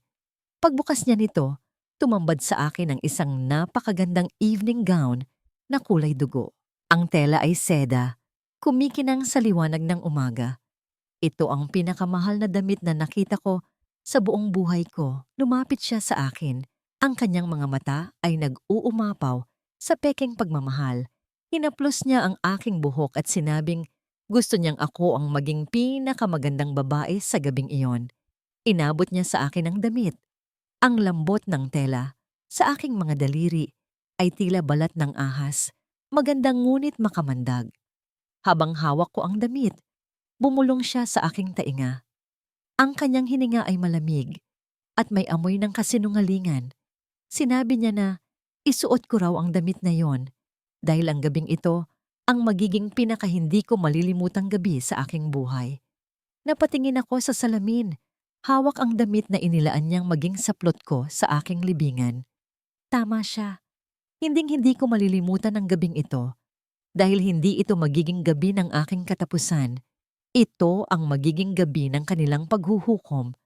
Pagbukas niya nito, tumambad sa akin ang isang napakagandang evening gown na kulay dugo. Ang tela ay seda, kumikinang sa liwanag ng umaga. Ito ang pinakamahal na damit na nakita ko sa buong buhay ko. Lumapit siya sa akin. Ang kanyang mga mata ay nag-uumapaw sa pekeng pagmamahal. Hinaplos niya ang aking buhok at sinabing gusto niyang ako ang maging pinakamagandang babae sa gabing iyon. Inabot niya sa akin ang damit. Ang lambot ng tela sa aking mga daliri ay tila balat ng ahas, magandang ngunit makamandag. Habang hawak ko ang damit, bumulong siya sa aking tainga. Ang kanyang hininga ay malamig at may amoy ng kasinungalingan. Sinabi niya na isuot ko raw ang damit na yon dahil ang gabing ito ang magiging pinakahindi ko malilimutang gabi sa aking buhay. Napatingin ako sa salamin. Hawak ang damit na inilaan niyang maging saplot ko sa aking libingan. Tama siya. Hinding-hindi ko malilimutan ang gabing ito dahil hindi ito magiging gabi ng aking katapusan. Ito ang magiging gabi ng kanilang paghuhukom.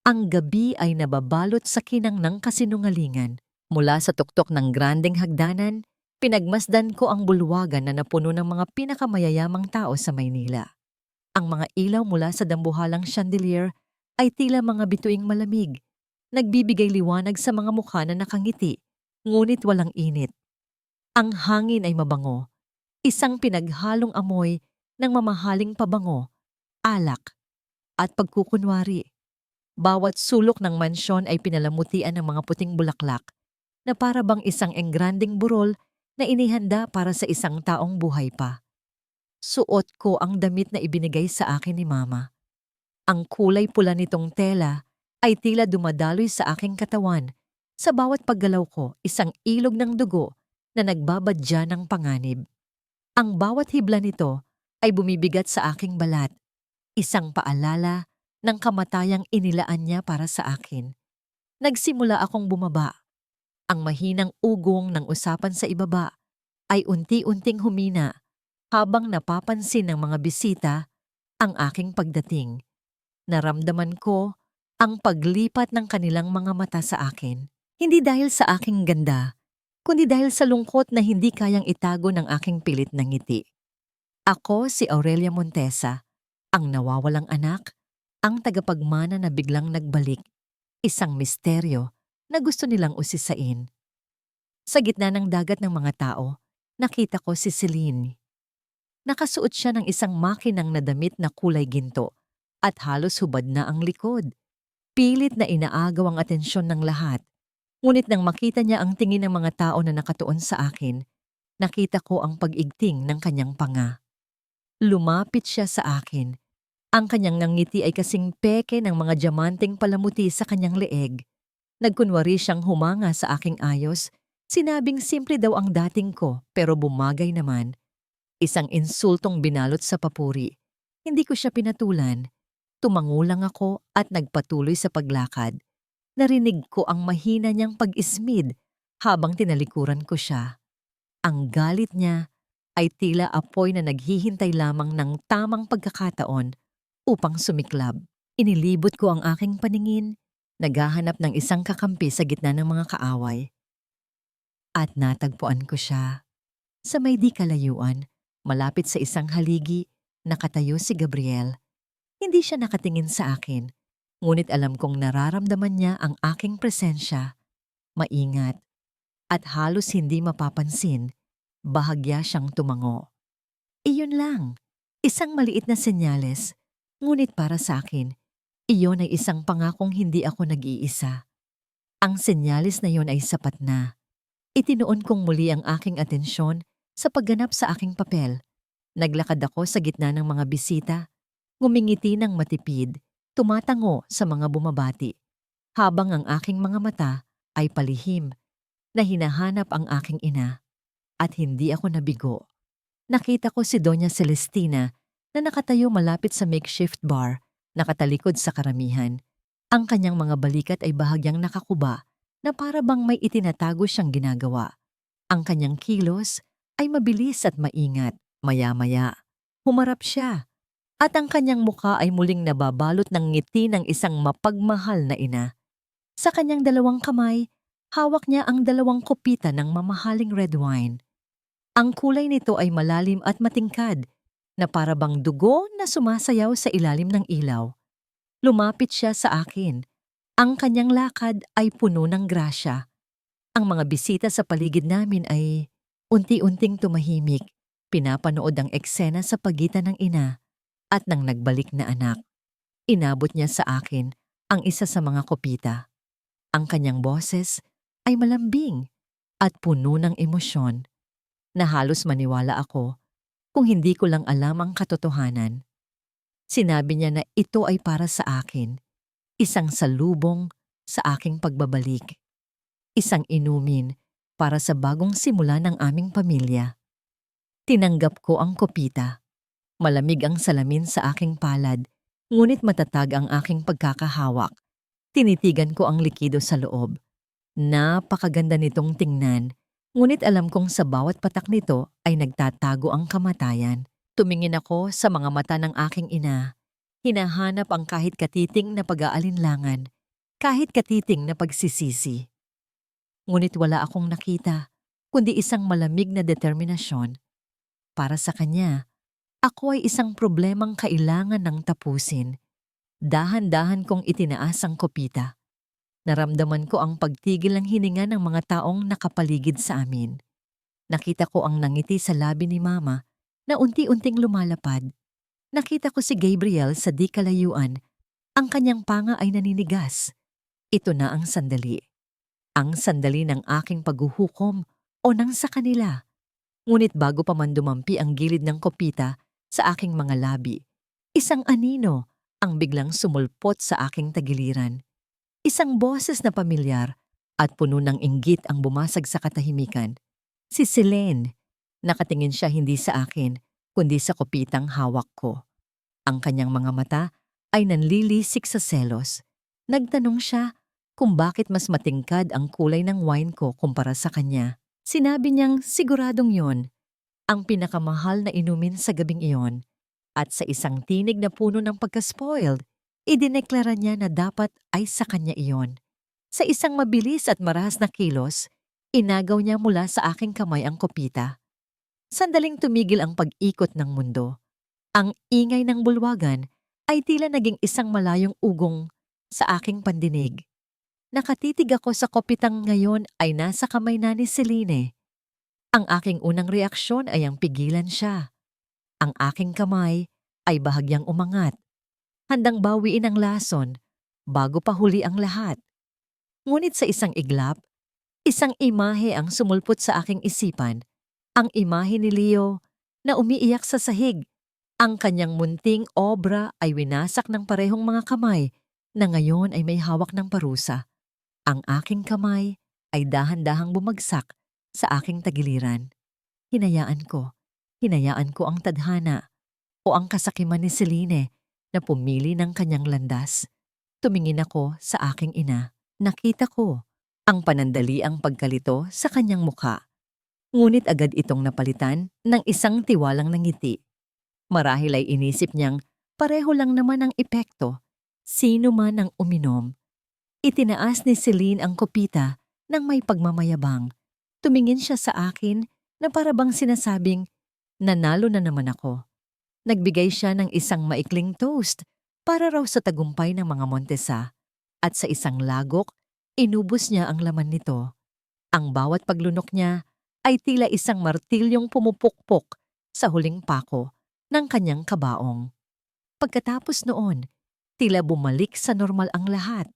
Ang gabi ay nababalot sa kinang ng kasinungalingan. Mula sa tuktok ng grandeng hagdanan, pinagmasdan ko ang bulwagan na napuno ng mga pinakamayayamang tao sa Maynila. Ang mga ilaw mula sa dambuhalang chandelier ay tila mga bituing malamig, nagbibigay liwanag sa mga mukha na nakangiti, ngunit walang init. Ang hangin ay mabango, isang pinaghalong amoy ng mamahaling pabango, alak, at pagkukunwari. Bawat sulok ng mansyon ay pinalamutian ng mga puting bulaklak na para bang isang engranding burol na inihanda para sa isang taong buhay pa. Suot ko ang damit na ibinigay sa akin ni Mama. Ang kulay pula nitong tela ay tila dumadaloy sa aking katawan. Sa bawat paggalaw ko, isang ilog ng dugo na nagbabadya ng panganib. Ang bawat hibla nito ay bumibigat sa aking balat, isang paalala ng kamatayang inilaan niya para sa akin. Nagsimula akong bumaba. Ang mahinang ugong ng usapan sa ibaba ay unti-unting humina habang napapansin ng mga bisita ang aking pagdating. Naramdaman ko ang paglipat ng kanilang mga mata sa akin. Hindi dahil sa aking ganda, kundi dahil sa lungkot na hindi kayang itago ng aking pilit na ngiti. Ako si Aurelia Montesa, ang nawawalang anak, ang tagapagmana na biglang nagbalik, isang misteryo na gusto nilang usisain. Sa gitna ng dagat ng mga tao, nakita ko si Celine. Nakasuot siya ng isang makinang na damit na kulay ginto at halos hubad na ang likod. Pilit na inaagaw ang atensyon ng lahat. Ngunit nang makita niya ang tingin ng mga tao na nakatuon sa akin, nakita ko ang pag-igting ng kanyang panga. Lumapit siya sa akin. Ang kanyang ngiti ay kasing peke ng mga diamanteng palamuti sa kanyang leeg. Nagkunwari siyang humanga sa aking ayos. Sinabing simple daw ang dating ko pero bumagay naman. Isang insultong binalot sa papuri. Hindi ko siya pinatulan. Tumango lang ako at nagpatuloy sa paglakad. Narinig ko ang mahina niyang pag-ismid habang tinalikuran ko siya. Ang galit niya ay tila apoy na naghihintay lamang ng tamang pagkakataon upang sumiklab. Inilibot ko ang aking paningin, naghahanap ng isang kakampi sa gitna ng mga kaaway. At natagpuan ko siya. Sa may di kalayuan, malapit sa isang haligi, nakatayo si Gabriel. Hindi siya nakatingin sa akin. Ngunit alam kong nararamdaman niya ang aking presensya. Maingat. At halos hindi mapapansin, bahagya siyang tumango. Iyon lang. Isang maliit na senyales. Ngunit para sa akin, iyon ay isang pangakong hindi ako nag-iisa. Ang senyales na iyon ay sapat na. Itinuon kong muli ang aking atensyon sa pagganap sa aking papel. Naglakad ako sa gitna ng mga bisita. Ngumingiti ng matipid. Tumatango sa mga bumabati, habang ang aking mga mata ay palihim na hinahanap ang aking ina. At hindi ako nabigo. Nakita ko si Doña Celestina na nakatayo malapit sa makeshift bar, nakatalikod sa karamihan. Ang kanyang mga balikat ay bahagyang nakakuba na para bang may itinatago siyang ginagawa. Ang kanyang kilos ay mabilis at maingat. Maya-maya, humarap siya. At ang kanyang mukha ay muling nababalot ng ngiti ng isang mapagmahal na ina. Sa kanyang dalawang kamay, hawak niya ang dalawang kopita ng mamahaling red wine. Ang kulay nito ay malalim at matingkad, na para bang dugo na sumasayaw sa ilalim ng ilaw. Lumapit siya sa akin. Ang kanyang lakad ay puno ng grasya. Ang mga bisita sa paligid namin ay unti-unting tumahimik, pinapanood ang eksena sa pagitan ng ina at ng nagbalik na anak. Inabot niya sa akin ang isa sa mga kopita. Ang kanyang boses ay malambing at puno ng emosyon na halos maniwala ako kung hindi ko lang alam ang katotohanan. Sinabi niya na ito ay para sa akin, isang salubong sa aking pagbabalik, isang inumin para sa bagong simula ng aming pamilya. Tinanggap ko ang kopita. Malamig ang salamin sa aking palad, ngunit matatag ang aking pagkakahawak. Tinitigan ko ang likido sa loob. Napakaganda nitong tingnan, ngunit alam kong sa bawat patak nito ay nagtatago ang kamatayan. Tumingin ako sa mga mata ng aking ina. Hinahanap ang kahit katiting na pag-aalinlangan, kahit katiting na pagsisisi. Ngunit wala akong nakita, kundi isang malamig na determinasyon. Para sa kanya, ako ay isang problemang kailangan ng tapusin. Dahan-dahan kong itinaas ang kopita. Naramdaman ko ang pagtigil ng hininga ng mga taong nakapaligid sa amin. Nakita ko ang nangiti sa labi ni Mama na unti-unting lumalapad. Nakita ko si Gabriel sa di kalayuan. Ang kanyang panga ay naninigas. Ito na ang sandali. Ang sandali ng aking paghuhukom o nang sa kanila. Ngunit bago pa man dumampi ang gilid ng kopita sa aking mga labi, isang anino ang biglang sumulpot sa aking tagiliran. Isang boses na pamilyar at puno ng inggit ang bumasag sa katahimikan. Si Selene. Nakatingin siya hindi sa akin, kundi sa kopitang hawak ko. Ang kanyang mga mata ay nanlilisik sa selos. Nagtanong siya kung bakit mas matingkad ang kulay ng wine ko kumpara sa kanya. Sinabi niyang siguradong yon ang pinakamahal na inumin sa gabing iyon. At sa isang tinig na puno ng pagka-spoiled, idineklara niya na dapat ay sa kanya iyon. Sa isang mabilis at marahas na kilos, inagaw niya mula sa aking kamay ang kopita. Sandaling tumigil ang pag-ikot ng mundo. Ang ingay ng bulwagan ay tila naging isang malayong ugong sa aking pandinig. Nakatitig ako sa kopitang ngayon ay nasa kamay na ni Celine. Ang aking unang reaksyon ay ang pigilan siya. Ang aking kamay ay bahagyang umangat, handang bawiin ang lason bago pa huli ang lahat. Ngunit sa isang iglap, isang imahe ang sumulpot sa aking isipan, ang imahe ni Leo na umiiyak sa sahig. Ang kanyang munting obra ay winasak ng parehong mga kamay na ngayon ay may hawak ng parusa. Ang aking kamay ay dahan-dahang bumagsak sa aking tagiliran. Hinayaan ko ang tadhana o ang kasakiman ni Celine na pumili ng kanyang landas. Tumingin ako sa aking ina. Nakita ko ang panandaliang pagkalito sa kanyang mukha. Ngunit agad itong napalitan ng isang tiwalang ngiti. Marahil ay inisip niyang pareho lang naman ang epekto, sino man ang uminom. Itinaas ni Celine ang kopita ng may pagmamayabang. Tumingin siya sa akin na parabang sinasabing, nanalo na naman ako. Nagbigay siya ng isang maikling toast para raw sa tagumpay ng mga Montesa. At sa isang lagok, inubos niya ang laman nito. Ang bawat paglunok niya ay tila isang martilyong pumupukpok sa huling pako ng kanyang kabaong. Pagkatapos noon, tila bumalik sa normal ang lahat.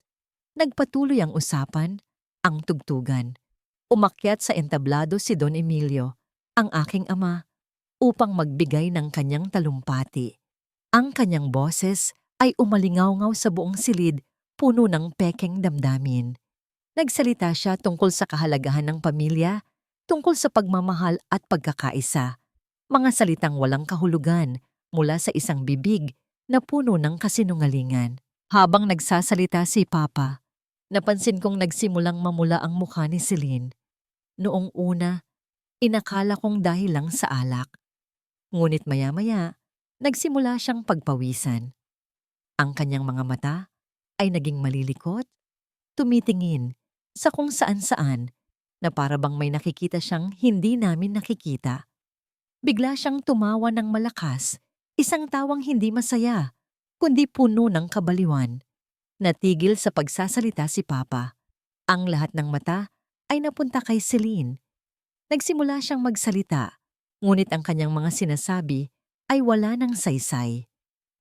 Nagpatuloy ang usapan, ang tugtugan. Umakyat sa entablado si Don Emilio, ang aking ama, upang magbigay ng kanyang talumpati. Ang kanyang boses ay umalingaw-ngaw sa buong silid, puno ng pekeng damdamin. Nagsalita siya tungkol sa kahalagahan ng pamilya, tungkol sa pagmamahal at pagkakaisa. Mga salitang walang kahulugan mula sa isang bibig na puno ng kasinungalingan. Habang nagsasalita si Papa, napansin kong nagsimulang mamula ang mukha ni Celine. Noong una, inakala kong dahil lang sa alak. Ngunit maya-maya, nagsimula siyang pagpawisan. Ang kanyang mga mata ay naging malilikot, tumitingin sa kung saan-saan na parabang may nakikita siyang hindi namin nakikita. Bigla siyang tumawa ng malakas, isang tawang hindi masaya, kundi puno ng kabaliwan. Natigil sa pagsasalita si Papa. Ang lahat ng mata ay napunta kay Celine. Nagsimula siyang magsalita, ngunit ang kanyang mga sinasabi ay wala ng saysay.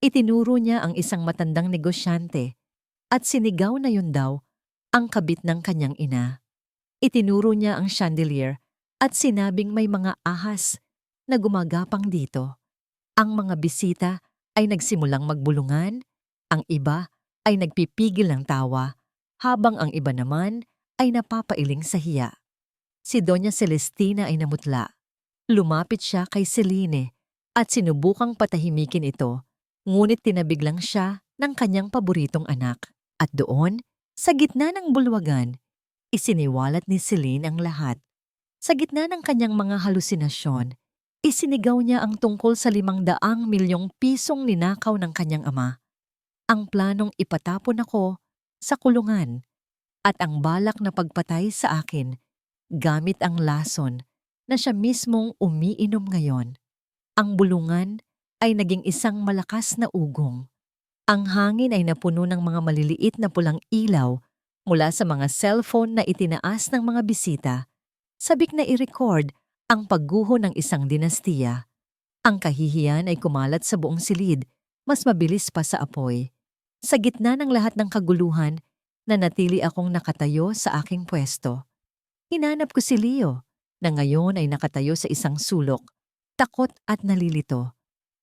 Itinuro niya ang isang matandang negosyante at sinigaw na yun daw ang kabit ng kanyang ina. Itinuro niya ang chandelier at sinabing may mga ahas na gumagapang dito. Ang mga bisita ay nagsimulang magbulungan, ang iba ay nagpipigil ng tawa, habang ang iba naman ay napapailing sa hiya. Si Doña Celestina ay namutla. Lumapit siya kay Celine at sinubukang patahimikin ito, ngunit tinabig lang siya ng kanyang paboritong anak. At doon, sa gitna ng bulwagan, isiniwalat ni Celine ang lahat. Sa gitna ng kanyang mga halusinasyon, isinigaw niya ang tungkol sa 500 milyong pisong ninakaw ng kanyang ama. Ang planong ipatapon ako sa kulungan at ang balak na pagpatay sa akin gamit ang lason na siya mismong umiinom ngayon. Ang bulungan ay naging isang malakas na ugong. Ang hangin ay napuno ng mga maliliit na pulang ilaw mula sa mga cellphone na itinaas ng mga bisita, sabik na i-record ang pagguho ng isang dinastiya. Ang kahihiyan ay kumalat sa buong silid, mas mabilis pa sa apoy. Sa gitna ng lahat ng kaguluhan, nanatili akong nakatayo sa aking pwesto. Hinanap ko si Leo, na ngayon ay nakatayo sa isang sulok, takot at nalilito.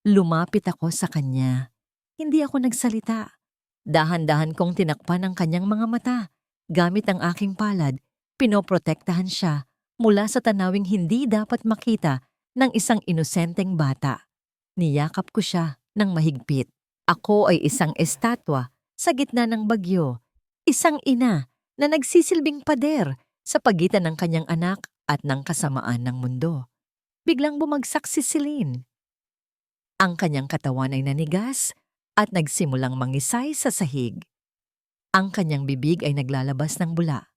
Lumapit ako sa kanya. Hindi ako nagsalita. Dahan-dahan kong tinakpan ang kanyang mga mata. Gamit ang aking palad, pinoprotektahan siya mula sa tanawing hindi dapat makita ng isang inosenteng bata. Niyakap ko siya ng mahigpit. Ako ay isang estatwa sa gitna ng bagyo, isang ina na nagsisilbing pader sa pagitan ng kanyang anak at ng kasamaan ng mundo. Biglang bumagsak si Celine. Ang kanyang katawan ay nanigas at nagsimulang mangisay sa sahig. Ang kanyang bibig ay naglalabas ng bula.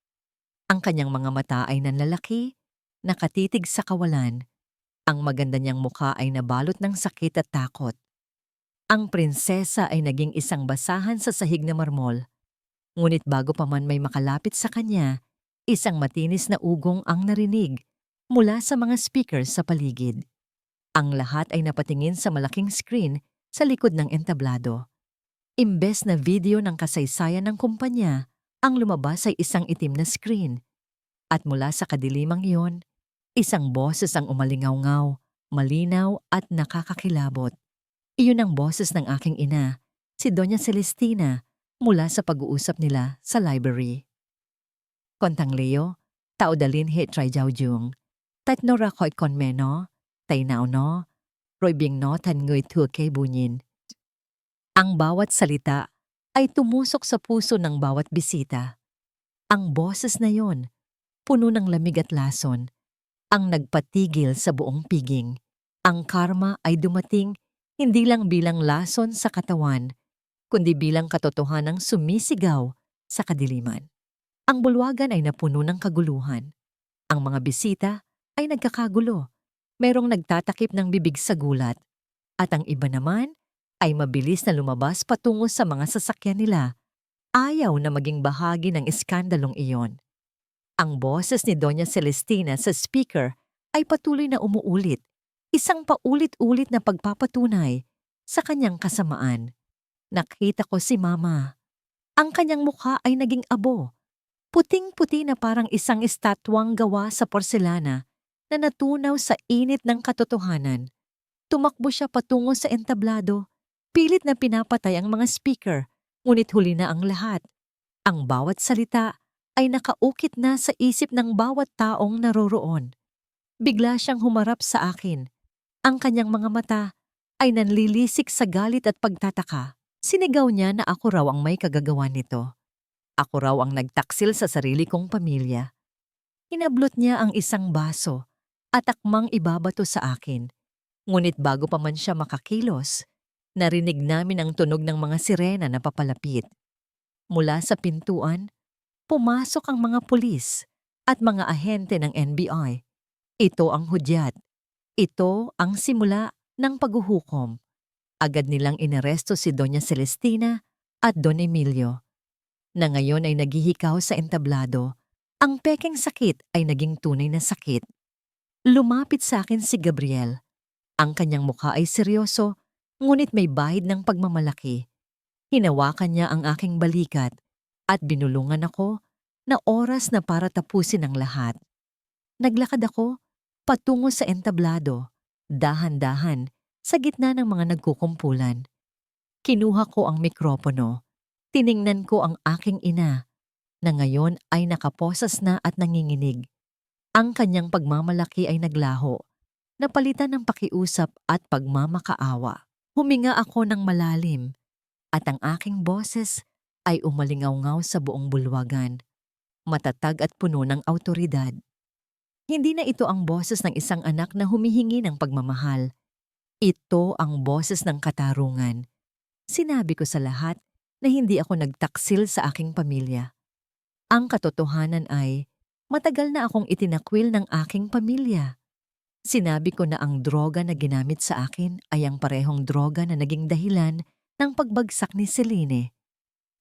Ang kanyang mga mata ay nanlalaki, nakatitig sa kawalan. Ang maganda niyang mukha ay nabalot ng sakit at takot. Ang prinsesa ay naging isang basahan sa sahig na marmol. Ngunit bago pa man may makalapit sa kanya, isang matinis na ugong ang narinig mula sa mga speakers sa paligid. Ang lahat ay napatingin sa malaking screen sa likod ng entablado. Imbes na video ng kasaysayan ng kumpanya, ang lumabas ay isang itim na screen. At mula sa kadilimang iyon, isang boses ang umalingaw-ngaw, malinaw at nakakakilabot. Iyon ang boses ng aking ina, si Doña Celestina, mula sa pag-uusap nila sa library. Kontang Leo, tao dalin he try jiao jung. Tat no rakoy kon meno, tay nao no, roy bing no tan nguy tu kay bunyin. Ang bawat salita ay tumusok sa puso ng bawat bisita. Ang boses na yon, puno ng lamig at lason, ang nagpatigil sa buong piging. Ang karma ay dumating hindi lang bilang lason sa katawan, kundi bilang katotohanang sumisigaw sa kadiliman. Ang bulwagan ay napuno ng kaguluhan. Ang mga bisita ay nagkakagulo. Merong nagtatakip ng bibig sa gulat. At ang iba naman ay mabilis na lumabas patungo sa mga sasakyan nila. Ayaw na maging bahagi ng iskandalong iyon. Ang boses ni Doña Celestina sa speaker ay patuloy na umuulit. Isang paulit-ulit na pagpapatunay sa kanyang kasamaan. Nakita ko si Mama. Ang kanyang mukha ay naging abo. Puting-puti na parang isang estatwang gawa sa porselana na natunaw sa init ng katotohanan. Tumakbo siya patungo sa entablado. Pilit na pinapatay ang mga speaker, ngunit huli na ang lahat. Ang bawat salita ay nakaukit na sa isip ng bawat taong naroroon. Bigla siyang humarap sa akin. Ang kanyang mga mata ay nanlilisik sa galit at pagtataka. Sinigaw niya na ako raw ang may kagagawan nito. Ako raw ang nagtaksil sa sarili kong pamilya. Hinablot niya ang isang baso at akmang ibabato sa akin. Ngunit bago pa man siya makakilos, narinig namin ang tunog ng mga sirena na papalapit. Mula sa pintuan, pumasok ang mga pulis at mga ahente ng NBI. Ito ang hudyat. Ito ang simula ng paghuhukom. Agad nilang inaresto si Doña Celestina at Don Emilio, na ngayon ay naghihikaw sa entablado. Ang pekeng sakit ay naging tunay na sakit. Lumapit sa akin si Gabriel. Ang kanyang mukha ay seryoso, ngunit may bahid ng pagmamalaki. Hinawakan niya ang aking balikat at binulungan ako na oras na para tapusin ang lahat. Naglakad ako patungo sa entablado, dahan-dahan, sa gitna ng mga nagkukumpulan. Kinuha ko ang mikropono. Tiningnan ko ang aking ina, na ngayon ay nakaposas na at nanginginig. Ang kanyang pagmamalaki ay naglaho, napalitan ng pakiusap at pagmamakaawa. Huminga ako ng malalim, at ang aking boses ay umalingaw-ngaw sa buong bulwagan, matatag at puno ng awtoridad. Hindi na ito ang boses ng isang anak na humihingi ng pagmamahal. Ito ang boses ng katarungan. Sinabi ko sa lahat na hindi ako nagtaksil sa aking pamilya. Ang katotohanan ay, matagal na akong itinakwil ng aking pamilya. Sinabi ko na ang droga na ginamit sa akin ay ang parehong droga na naging dahilan ng pagbagsak ni Celine.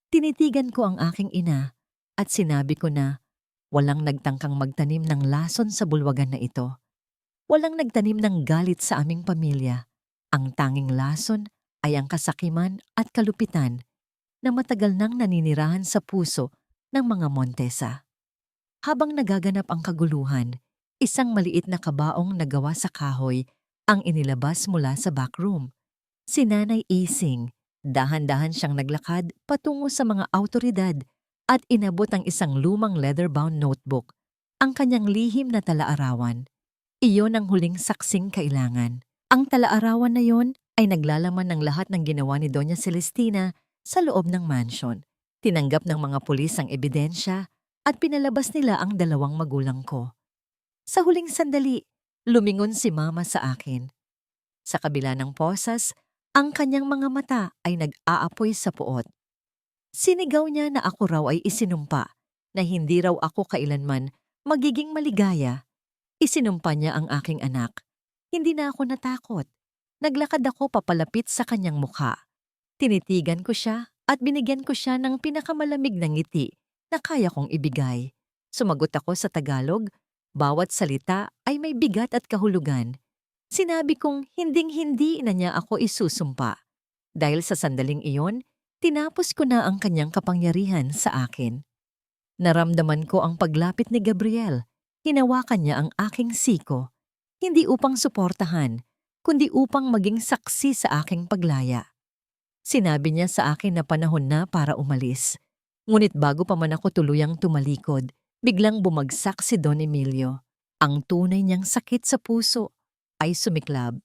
Tinitigan ko ang aking ina at sinabi ko na walang nagtangkang magtanim ng lason sa bulwagan na ito. Walang nagtanim ng galit sa aming pamilya. Ang tanging lason ay ang kasakiman at kalupitan na matagal nang naninirahan sa puso ng mga Montesa. Habang nagaganap ang kaguluhan, isang maliit na kabaong na gawa sa kahoy ang inilabas mula sa backroom. Si Nanay Ising, dahan-dahan siyang naglakad patungo sa mga awtoridad at inabot ang isang lumang leather-bound notebook, ang kanyang lihim na talaarawan. Iyon ang huling saksing kailangan. Ang talaarawan na yon ay naglalaman ng lahat ng ginawa ni Doña Celestina sa loob ng mansion. Tinanggap ng mga pulis ang ebidensya at pinalabas nila ang dalawang magulang ko. Sa huling sandali, lumingon si Mama sa akin. Sa kabila ng posas, ang kanyang mga mata ay nag-aapoy sa puot. Sinigaw niya na ako raw ay isinumpa, na hindi raw ako kailanman magiging maligaya. Isinumpa niya ang aking anak. Hindi na ako natakot. Naglakad ako papalapit sa kanyang mukha. Tinitigan ko siya at binigyan ko siya ng pinakamalamig na ngiti na kaya kong ibigay. Sumagot ako sa Tagalog, bawat salita ay may bigat at kahulugan. Sinabi kong hinding-hindi na niya ako isusumpa. Dahil sa sandaling iyon, tinapos ko na ang kanyang kapangyarihan sa akin. Naramdaman ko ang paglapit ni Gabriel. Hinawakan niya ang aking siko, hindi upang suportahan, kundi upang maging saksi sa aking paglaya. Sinabi niya sa akin na panahon na para umalis. Ngunit bago pa man ako tuluyang tumalikod, biglang bumagsak si Don Emilio. Ang tunay niyang sakit sa puso ay sumiklab.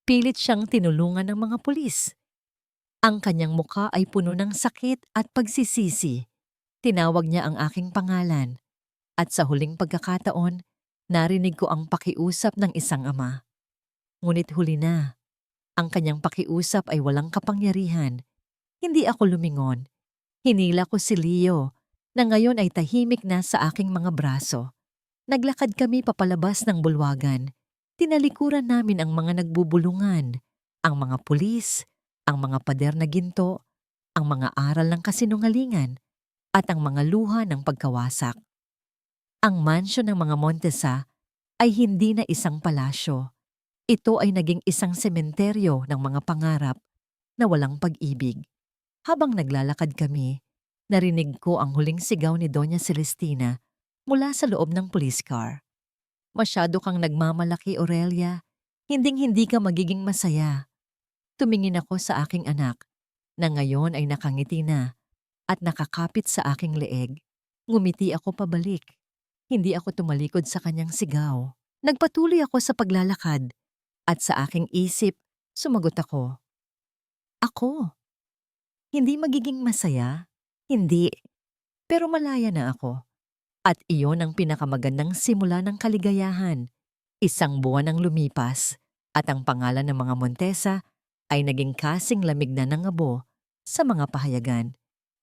Pilit siyang tinulungan ng mga pulis. Ang kanyang mukha ay puno ng sakit at pagsisisi. Tinawag niya ang aking pangalan. At sa huling pagkakataon, narinig ko ang pakiusap ng isang ama. Ngunit huli na. Ang kanyang pakiusap ay walang kapangyarihan. Hindi ako lumingon. Hinila ko si Leo, na ngayon ay tahimik na sa aking mga braso. Naglakad kami papalabas ng bulwagan. Tinalikuran namin ang mga nagbubulungan, ang mga pulis, ang mga pader na ginto, ang mga aral ng kasinungalingan, at ang mga luha ng pagkawasak. Ang mansyon ng mga Montesa ay hindi na isang palasyo. Ito ay naging isang sementeryo ng mga pangarap na walang pag-ibig. Habang naglalakad kami, narinig ko ang huling sigaw ni Doña Celestina mula sa loob ng police car. Masyado kang nagmamalaki, Aurelia. Hinding-hindi ka magiging masaya. Tumingin ako sa aking anak, na ngayon ay nakangiti na at nakakapit sa aking leeg. Ngumiti ako pabalik. Hindi ako tumalikod sa kanyang sigaw. Nagpatuloy ako sa paglalakad at sa aking isip, sumagot ako. Ako? Hindi magiging masaya? Hindi. Pero malaya na ako. At iyon ang pinakamagandang simula ng kaligayahan. Isang buwan ang lumipas at ang pangalan ng mga Montesa ay naging kasing lamig na ng abo sa mga pahayagan.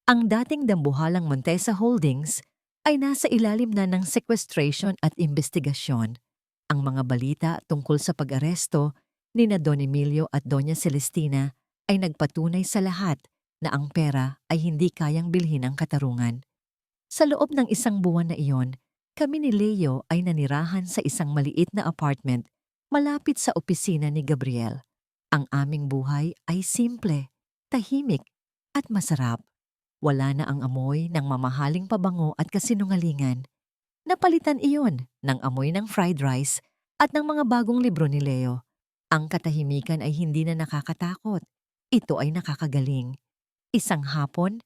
Ang dating dambuhalang Montesa Holdings ay nasa ilalim na ng sequestration at investigasyon. Ang mga balita tungkol sa pag-aresto ni na Don Emilio at Doña Celestina ay nagpatunay sa lahat na ang pera ay hindi kayang bilhin ang katarungan. Sa loob ng isang buwan na iyon, kami ni Leo ay nanirahan sa isang maliit na apartment malapit sa opisina ni Gabriel. Ang aming buhay ay simple, tahimik at masarap. Wala na ang amoy ng mamahaling pabango at kasinungalingan. Napalitan iyon ng amoy ng fried rice at ng mga bagong libro ni Leo. Ang katahimikan ay hindi na nakakatakot. Ito ay nakakagaling. Isang hapon,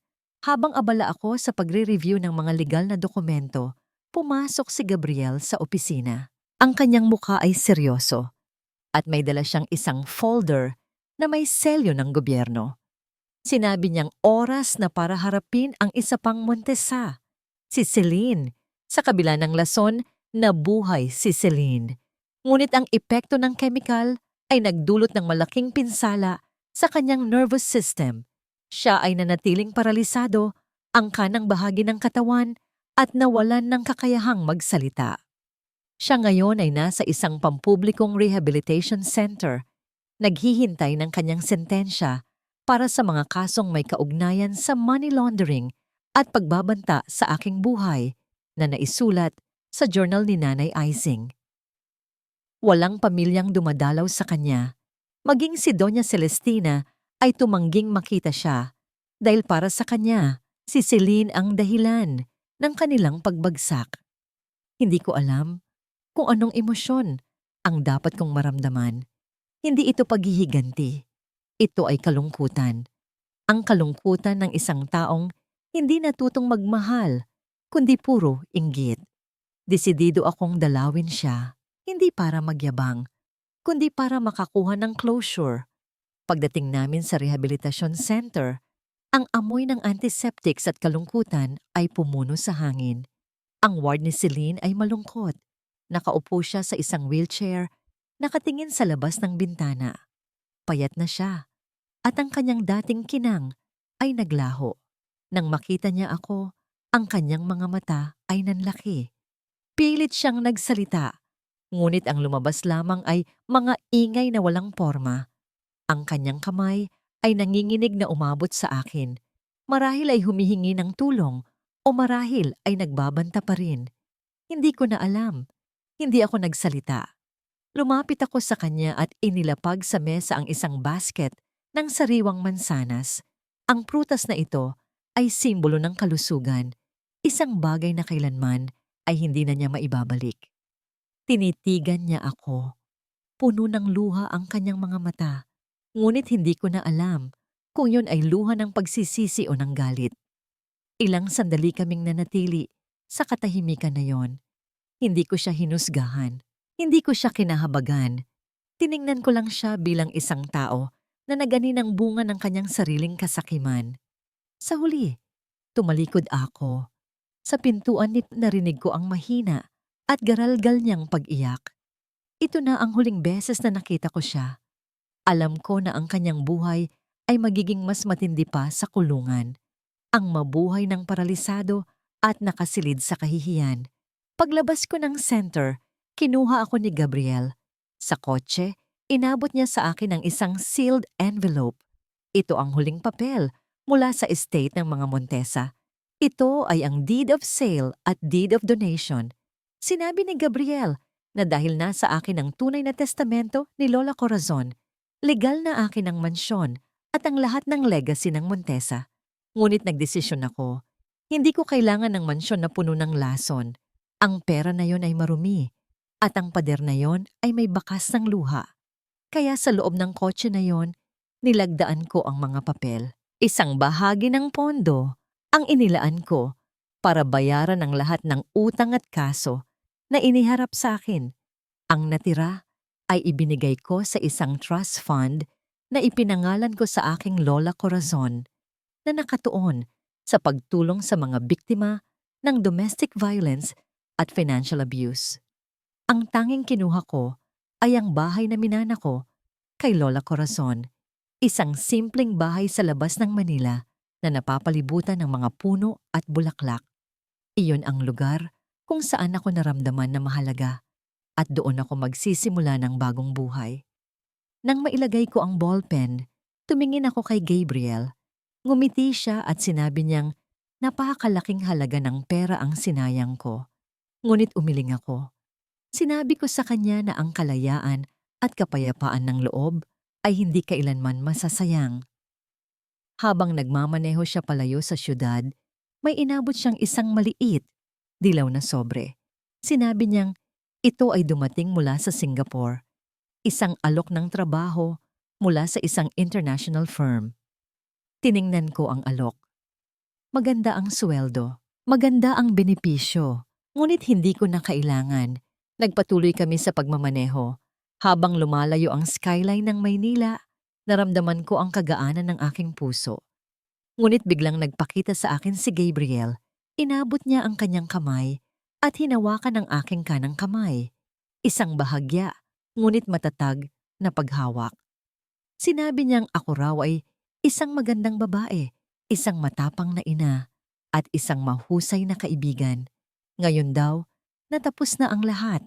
habang abala ako sa pagre-review ng mga legal na dokumento, pumasok si Gabriel sa opisina. Ang kanyang mukha ay seryoso at may dala siyang isang folder na may selyo ng gobyerno. Sinabi niyang oras na para harapin ang isa pang Montesa, si Celine. Sa kabila ng lason, nabuhay si Celine. Ngunit ang epekto ng chemical ay nagdulot ng malaking pinsala sa kanyang nervous system. Siya ay nanatiling paralisado, ang kanang bahagi ng katawan at nawalan ng kakayahang magsalita. Siya ngayon ay nasa isang pampublikong rehabilitation center, naghihintay ng kanyang sentensya para sa mga kasong may kaugnayan sa money laundering at pagbabanta sa aking buhay na naisulat sa journal ni Nanay Ising. Walang pamilyang dumadalaw sa kanya, maging si Doña Celestina ay tumangging makita siya dahil para sa kanya, si Celine ang dahilan ng kanilang pagbagsak. Hindi ko alam kung anong emosyon ang dapat kong maramdaman. Hindi ito paghihiganti. Ito ay kalungkutan. Ang kalungkutan ng isang taong hindi natutong magmahal, kundi puro inggit. Desidido akong dalawin siya, hindi para magyabang, kundi para makakuha ng closure. Pagdating namin sa rehabilitation center, Ang amoy ng antiseptics at kalungkutan ay pumuno sa hangin. Ang ward ni Celine ay malungkot. Nakaupo siya sa isang wheelchair, nakatingin sa labas ng bintana. Payat na siya, at ang kanyang dating kinang ay naglaho. Nang makita niya ako, ang kanyang mga mata ay nanlaki. Pilit siyang nagsalita, ngunit ang lumabas lamang ay mga ingay na walang porma. Ang kanyang kamay ay nanginginig na umabot sa akin. Marahil ay humihingi ng tulong o marahil ay nagbabanta pa rin. Hindi ko na alam. Hindi ako nagsalita. Lumapit ako sa kanya at inilapag sa mesa ang isang basket ng sariwang mansanas. Ang prutas na ito ay simbolo ng kalusugan, isang bagay na kailanman ay hindi na niya maibabalik. Tinitigan niya ako. Puno ng luha ang kanyang mga mata, ngunit hindi ko na alam kung yun ay luha ng pagsisisi o ng galit. Ilang sandali kaming nanatili sa katahimikan na yon. Hindi ko siya hinusgahan. Hindi ko siya kinahabagan. Tiningnan ko lang siya bilang isang tao na nagani ng bunga ng kanyang sariling kasakiman. Sa huli, tumalikod ako. Sa pintuan narinig ko ang mahina at garalgal niyang pag-iyak. Ito na ang huling beses na nakita ko siya. Alam ko na ang kanyang buhay ay magiging mas matindi pa sa kulungan. Ang mabuhay ng paralisado at nakasilid sa kahihiyan. Paglabas ko ng center, kinuha ako ni Gabriel. Sa kotse, inabot niya sa akin ang isang sealed envelope. Ito ang huling papel mula sa estate ng mga Montesa. Ito ay ang deed of sale at deed of donation. Sinabi ni Gabriel na dahil nasa akin ang tunay na testamento ni Lola Corazon, legal na akin ang mansyon at ang lahat ng legacy ng Montesa. Ngunit nagdesisyon ako, hindi ko kailangan ng mansyon na puno ng lason. Ang pera na yon ay marumi at ang pader na yon ay may bakas ng luha. Kaya sa loob ng kotse na yon, nilagdaan ko ang mga papel. Isang bahagi ng pondo ang inilaan ko para bayaran ang lahat ng utang at kaso na iniharap sa akin. Ang natira ay ibinigay ko sa isang trust fund na ipinangalan ko sa aking Lola Corazon na nakatuon sa pagtulong sa mga biktima ng domestic violence at financial abuse. Ang tanging kinuha ko ay ang bahay na minana ko kay Lola Corazon, isang simpleng bahay sa labas ng Manila na napapalibutan ng mga puno at bulaklak. Iyon ang lugar kung saan ako naramdaman na mahalaga at doon ako magsisimula ng bagong buhay. Nang mailagay ko ang ballpen, tumingin ako kay Gabriel. Ngumiti siya at sinabi niyang napakalaking halaga ng pera ang sinayang ko. Ngunit umiling ako. Sinabi ko sa kanya na ang kalayaan at kapayapaan ng loob ay hindi kailanman masasayang. Habang nagmamaneho siya palayo sa syudad, may inabot siyang isang maliit, dilaw na sobre. Sinabi niyang ito ay dumating mula sa Singapore, isang alok ng trabaho mula sa isang international firm. Tiningnan ko ang alok. Maganda ang sweldo, maganda ang benepisyo. Ngunit hindi ko na kailangan. Nagpatuloy kami sa pagmamaneho. Habang lumalayo ang skyline ng Maynila, naramdaman ko ang kagaanan ng aking puso. Ngunit biglang nagpakita sa akin si Gabriel. Inabot niya ang kanyang kamay at hinawakan ang aking kanang kamay. Isang bahagya, ngunit matatag na paghawak. Sinabi niyang ako raw ay isang magandang babae, isang matapang na ina, at isang mahusay na kaibigan. Ngayon daw, natapos na ang lahat.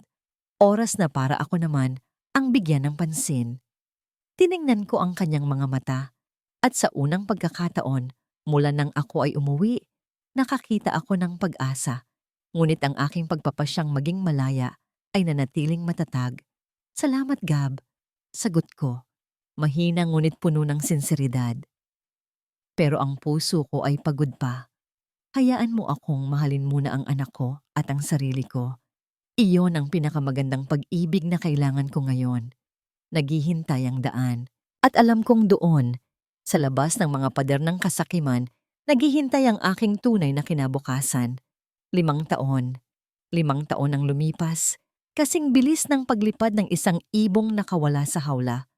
Oras na para ako naman ang bigyan ng pansin. Tiningnan ko ang kanyang mga mata at sa unang pagkakataon, mula nang ako ay umuwi, nakakita ako ng pag-asa. Ngunit ang aking pagpapasyang maging malaya ay nanatiling matatag. Salamat, Gab. Sagot ko. Mahina ngunit puno ng sinseridad. Pero ang puso ko ay pagod pa. Hayaan mo akong mahalin muna ang anak ko at ang sarili ko. Iyon ang pinakamagandang pag-ibig na kailangan ko ngayon. Naghihintay ang daan. At alam kong doon, sa labas ng mga pader ng kasakiman, naghihintay ang aking tunay na kinabukasan. 5 taon. 5 taon ang lumipas. Kasing bilis ng paglipad ng isang ibong nakawala sa hawla.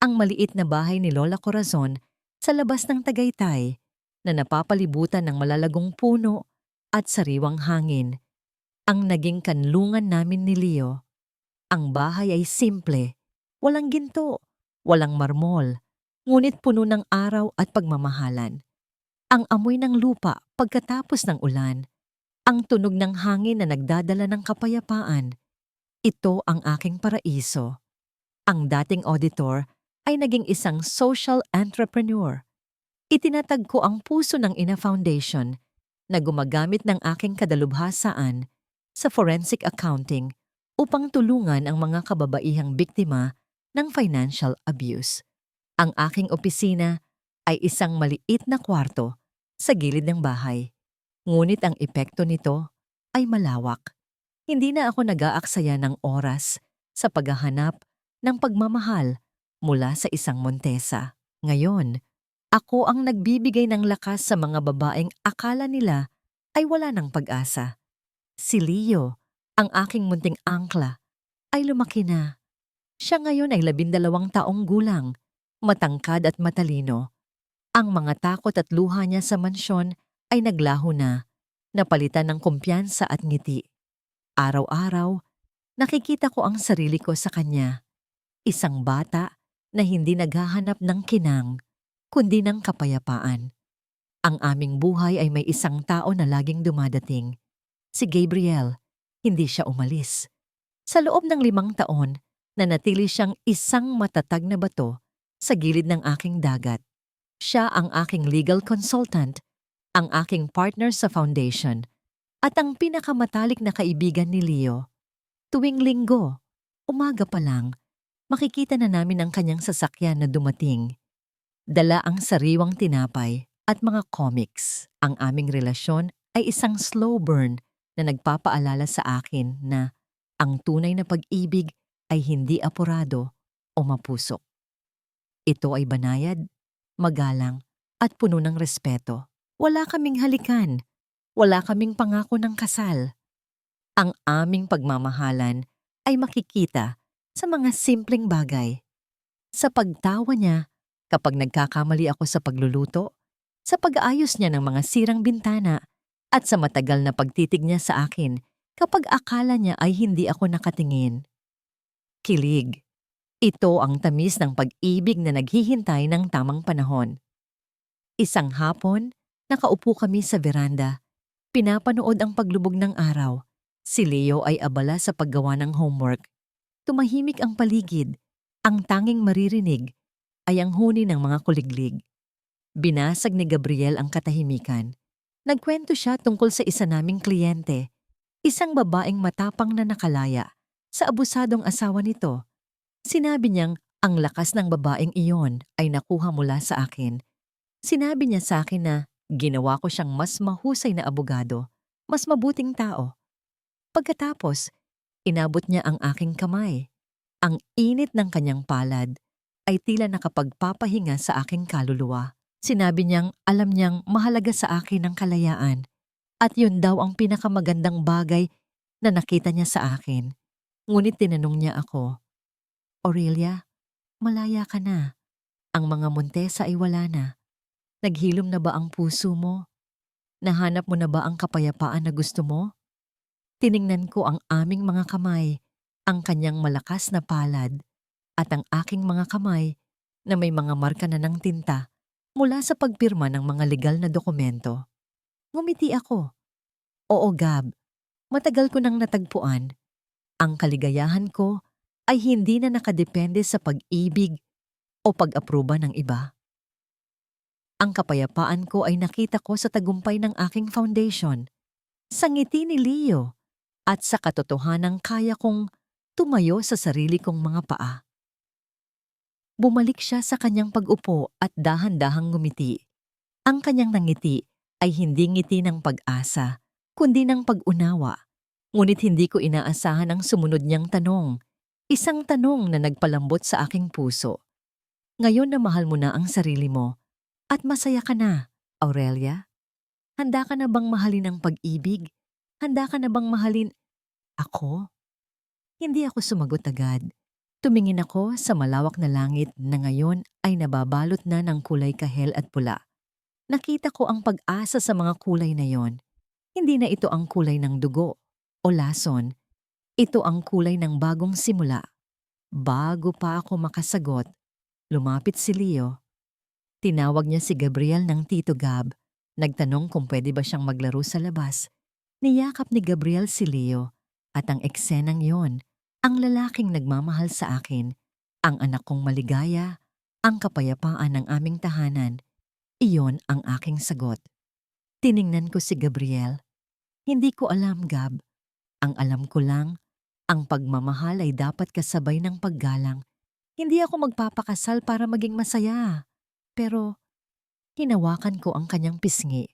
Ang maliit na bahay ni Lola Corazon sa labas ng Tagaytay na napapalibutan ng malalagong puno at sariwang hangin. Ang naging kanlungan namin ni Leo. Ang bahay ay simple, walang ginto, walang marmol, ngunit puno ng araw at pagmamahalan. Ang amoy ng lupa pagkatapos ng ulan, ang tunog ng hangin na nagdadala ng kapayapaan. Ito ang aking paraiso. Ang dating auditor ay naging isang social entrepreneur. Itinatag ko ang puso ng Ina Foundation na gumagamit ng aking kadalubhasaan sa forensic accounting upang tulungan ang mga kababaihang biktima ng financial abuse. Ang aking opisina ay isang maliit na kwarto sa gilid ng bahay. Ngunit ang epekto nito ay malawak. Hindi na ako nag-aaksaya ng oras sa paghahanap ng pagmamahal mula sa isang Montesa. Ngayon, ako ang nagbibigay ng lakas sa mga babaeng akala nila ay wala ng pag-asa. Si Leo, ang aking munting angkla, ay lumaki na. Siya ngayon ay 12 taong gulang, matangkad at matalino. Ang mga takot at luha niya sa mansyon ay naglaho na, napalitan ng kumpiyansa at ngiti. Araw-araw, nakikita ko ang sarili ko sa kanya. Isang bata na hindi naghahanap ng kinang, kundi ng kapayapaan. Ang aming buhay ay may isang tao na laging dumadating. Si Gabriel, hindi siya umalis. Sa loob ng 5 taon, nanatili siyang isang matatag na bato sa gilid ng aking dagat. Siya ang aking legal consultant, ang aking partner sa foundation, at ang pinakamatalik na kaibigan ni Leo. Tuwing linggo, umaga pa lang, makikita na namin ang kanyang sasakyan na dumating. Dala ang sariwang tinapay at mga comics. Ang aming relasyon ay isang slow burn na nagpapaalala sa akin na ang tunay na pag-ibig ay hindi apurado o mapusok. Ito ay banayad, magalang, at puno ng respeto. Wala kaming halikan, wala kaming pangako ng kasal. Ang aming pagmamahalan ay makikita sa mga simpleng bagay. Sa pagtawa niya kapag nagkakamali ako sa pagluluto, sa pag-aayos niya ng mga sirang bintana, at sa matagal na pagtitig niya sa akin kapag akala niya ay hindi ako nakatingin. Kilig. Ito ang tamis ng pag-ibig na naghihintay ng tamang panahon. Isang hapon, nakaupo kami sa veranda. Pinapanood ang paglubog ng araw. Si Leo ay abala sa paggawa ng homework. Tumahimik ang paligid. Ang tanging maririnig ay ang huni ng mga kuliglig. Binasag ni Gabriel ang katahimikan. Nagkwento siya tungkol sa isa naming kliyente, isang babaeng matapang na nakalaya sa abusadong asawa nito. Sinabi niyang ang lakas ng babaeng iyon ay nakuha mula sa akin. Sinabi niya sa akin na ginawa ko siyang mas mahusay na abogado, mas mabuting tao. Pagkatapos, inabot niya ang aking kamay. Ang init ng kanyang palad ay tila nakapagpapahinga sa aking kaluluwa. Sinabi niyang alam niyang mahalaga sa akin ang kalayaan at yun daw ang pinakamagandang bagay na nakita niya sa akin. Ngunit tinanong niya ako, "Aurelia, malaya ka na. Ang mga Montesa ay wala na. Naghilom na ba ang puso mo? Nahanap mo na ba ang kapayapaan na gusto mo?" Tiningnan ko ang aming mga kamay, ang kanyang malakas na palad, at ang aking mga kamay na may mga marka na ng tinta mula sa pagpirma ng mga legal na dokumento. Ngumiti ako. Oo, Gab, matagal ko nang natagpuan. Ang kaligayahan ko ay hindi na nakadepende sa pag-ibig o pag-aproba ng iba. Ang kapayapaan ko ay nakita ko sa tagumpay ng aking foundation, sa ngiti ni Leo, at sa katotohanang kaya kong tumayo sa sarili kong mga paa. Bumalik siya sa kanyang pag-upo at dahan-dahang ngumiti. Ang kanyang nangiti ay hindi ngiti ng pag-asa, kundi ng pag-unawa. Ngunit hindi ko inaasahan ang sumunod niyang tanong. Isang tanong na nagpalambot sa aking puso. Ngayon na mahal mo na ang sarili mo at masaya ka na, Aurelia? Handa ka na bang mahalin ang pag-ibig? Handa ka na bang mahalin ako? Hindi ako sumagot agad. Tumingin ako sa malawak na langit na ngayon ay nababalot na ng kulay kahel at pula. Nakita ko ang pag-asa sa mga kulay na yon. Hindi na ito ang kulay ng dugo o lason. Ito ang kulay ng bagong simula. Bago pa ako makasagot, lumapit si Leo. Tinawag niya si Gabriel ng Tito Gab. Nagtanong kung pwede ba siyang maglaro sa labas. Niyakap ni Gabriel si Leo at ang eksenang yon, ang lalaking nagmamahal sa akin, ang anak kong maligaya, ang kapayapaan ng aming tahanan. Iyon ang aking sagot. Tiningnan ko si Gabriel. Hindi ko alam, Gab. Ang alam ko lang, ang pagmamahal ay dapat kasabay ng paggalang. Hindi ako magpapakasal para maging masaya. Pero hinawakan ko ang kanyang pisngi.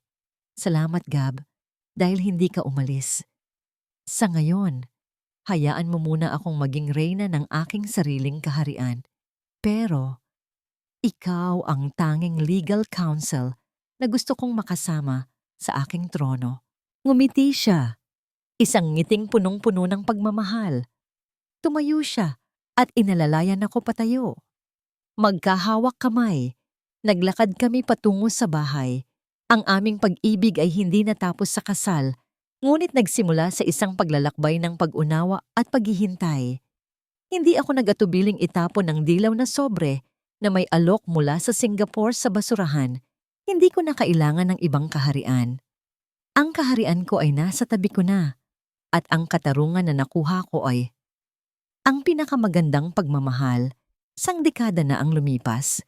Salamat, Gab, dahil hindi ka umalis. Sa ngayon, hayaan mo muna akong maging reyna ng aking sariling kaharian. Pero ikaw ang tanging legal counsel na gusto kong makasama sa aking trono. Ngumiti siya. Isang ngiting punong-puno ng pagmamahal. Tumayo siya at inalalayan ako patayo. Magkahawak kamay. Naglakad kami patungo sa bahay. Ang aming pag-ibig ay hindi natapos sa kasal, ngunit nagsimula sa isang paglalakbay ng pag-unawa at paghihintay. Hindi ako nag-atubiling itapon ng dilaw na sobre na may alok mula sa Singapore sa basurahan. Hindi ko na kailangan ng ibang kaharian. Ang kaharian ko ay nasa tabi ko na, at ang katarungan na nakuha ko ay ang pinakamagandang pagmamahal. Sang dekada na ang lumipas.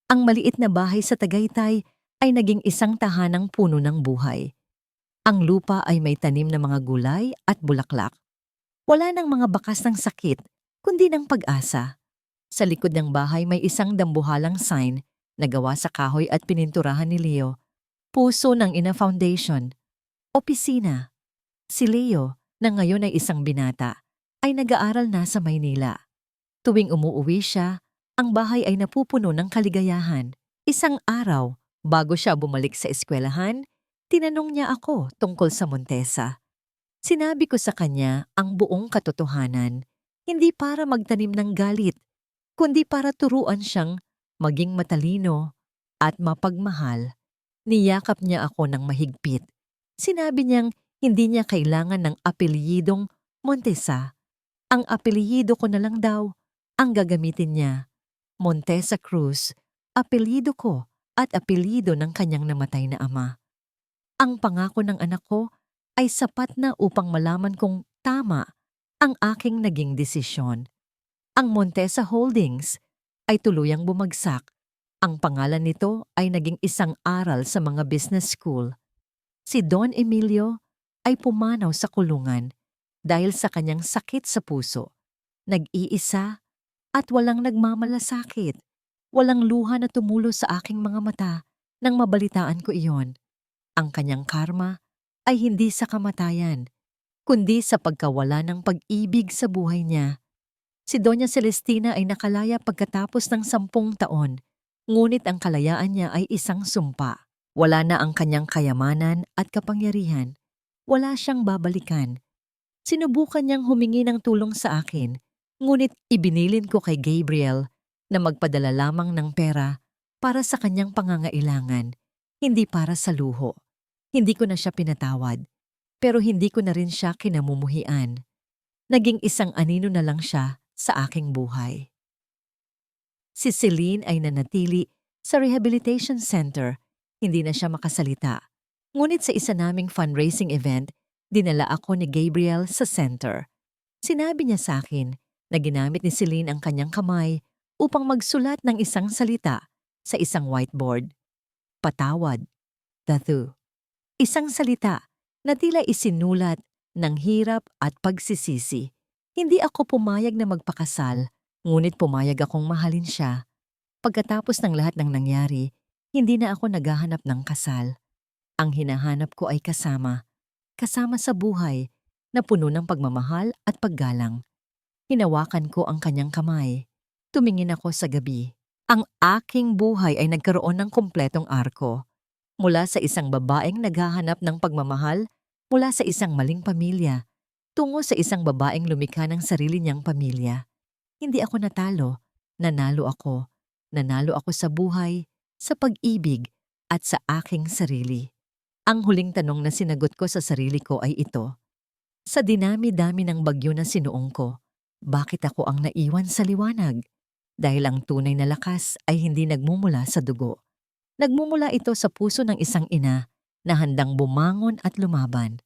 Ang maliit na bahay sa Tagaytay ay naging isang tahanang puno ng buhay. Ang lupa ay may tanim na mga gulay at bulaklak. Wala nang mga bakas ng sakit, kundi ng pag-asa. Sa likod ng bahay may isang dambuhalang sign na gawa sa kahoy at pininturahan ni Leo. Puso ng Ina Foundation. Opisina. Si Leo, na ngayon ay isang binata, ay nag-aaral na sa Maynila. Tuwing umuuwi siya, ang bahay ay napupuno ng kaligayahan. Isang araw, bago siya bumalik sa eskwelahan, tinanong niya ako tungkol sa Montesa. Sinabi ko sa kanya ang buong katotohanan, hindi para magtanim ng galit, kundi para turuan siyang maging matalino at mapagmahal. Niyakap niya ako ng mahigpit. Sinabi niyang hindi niya kailangan ng apelyidong Montesa. Ang apelyido ko na lang daw ang gagamitin niya. Montesa Cruz, apelyido ko at apelyido ng kanyang namatay na ama. Ang pangako ng anak ko ay sapat na upang malaman kung tama ang aking naging desisyon. Ang Montesa Holdings ay tuluyang bumagsak. Ang pangalan nito ay naging isang aral sa mga business school. Si Don Emilio ay pumanaw sa kulungan dahil sa kanyang sakit sa puso. Nag-iisa at walang nagmamalasakit. Walang luha na tumulo sa aking mga mata nang mabalitaan ko iyon. Ang kanyang karma ay hindi sa kamatayan, kundi sa pagkawala ng pag-ibig sa buhay niya. Si Doña Celestina ay nakalaya pagkatapos ng 10 taon, ngunit ang kalayaan niya ay isang sumpa. Wala na ang kanyang kayamanan at kapangyarihan. Wala siyang babalikan. Sinubukan niyang humingi ng tulong sa akin, ngunit ibinilin ko kay Gabriel na magpadala lamang ng pera para sa kanyang pangangailangan, hindi para sa luho. Hindi ko na siya pinatawad, pero hindi ko na rin siya kinamumuhian. Naging isang anino na lang siya sa aking buhay. Si Celine ay nanatili sa rehabilitation center. Hindi na siya makasalita. Ngunit sa isa naming fundraising event, dinala ako ni Gabriel sa center. Sinabi niya sa akin na ginamit ni Celine ang kanyang kamay upang magsulat ng isang salita sa isang whiteboard. Patawad. Tattoo. Isang salita na tila isinulat ng hirap at pagsisisi. Hindi ako pumayag na magpakasal, ngunit pumayag akong mahalin siya. Pagkatapos ng lahat ng nangyari, hindi na ako naghahanap ng kasal. Ang hinahanap ko ay kasama sa buhay na puno ng pagmamahal at paggalang. Hinawakan ko ang kanyang kamay. Tumingin ako sa gabi. Ang aking buhay ay nagkaroon ng kumpletong arko. Mula sa isang babaeng naghahanap ng pagmamahal, mula sa isang maling pamilya, tungo sa isang babaeng lumikha ng sarili niyang pamilya. Hindi ako natalo, nanalo ako. Nanalo ako sa buhay, sa pag-ibig, at sa aking sarili. Ang huling tanong na sinagot ko sa sarili ko ay ito: sa dinami-dami ng bagyo na sinuong ko, bakit ako ang naiwan sa liwanag? Dahil ang tunay na lakas ay hindi nagmumula sa dugo. Nagmumula ito sa puso ng isang ina na handang bumangon at lumaban.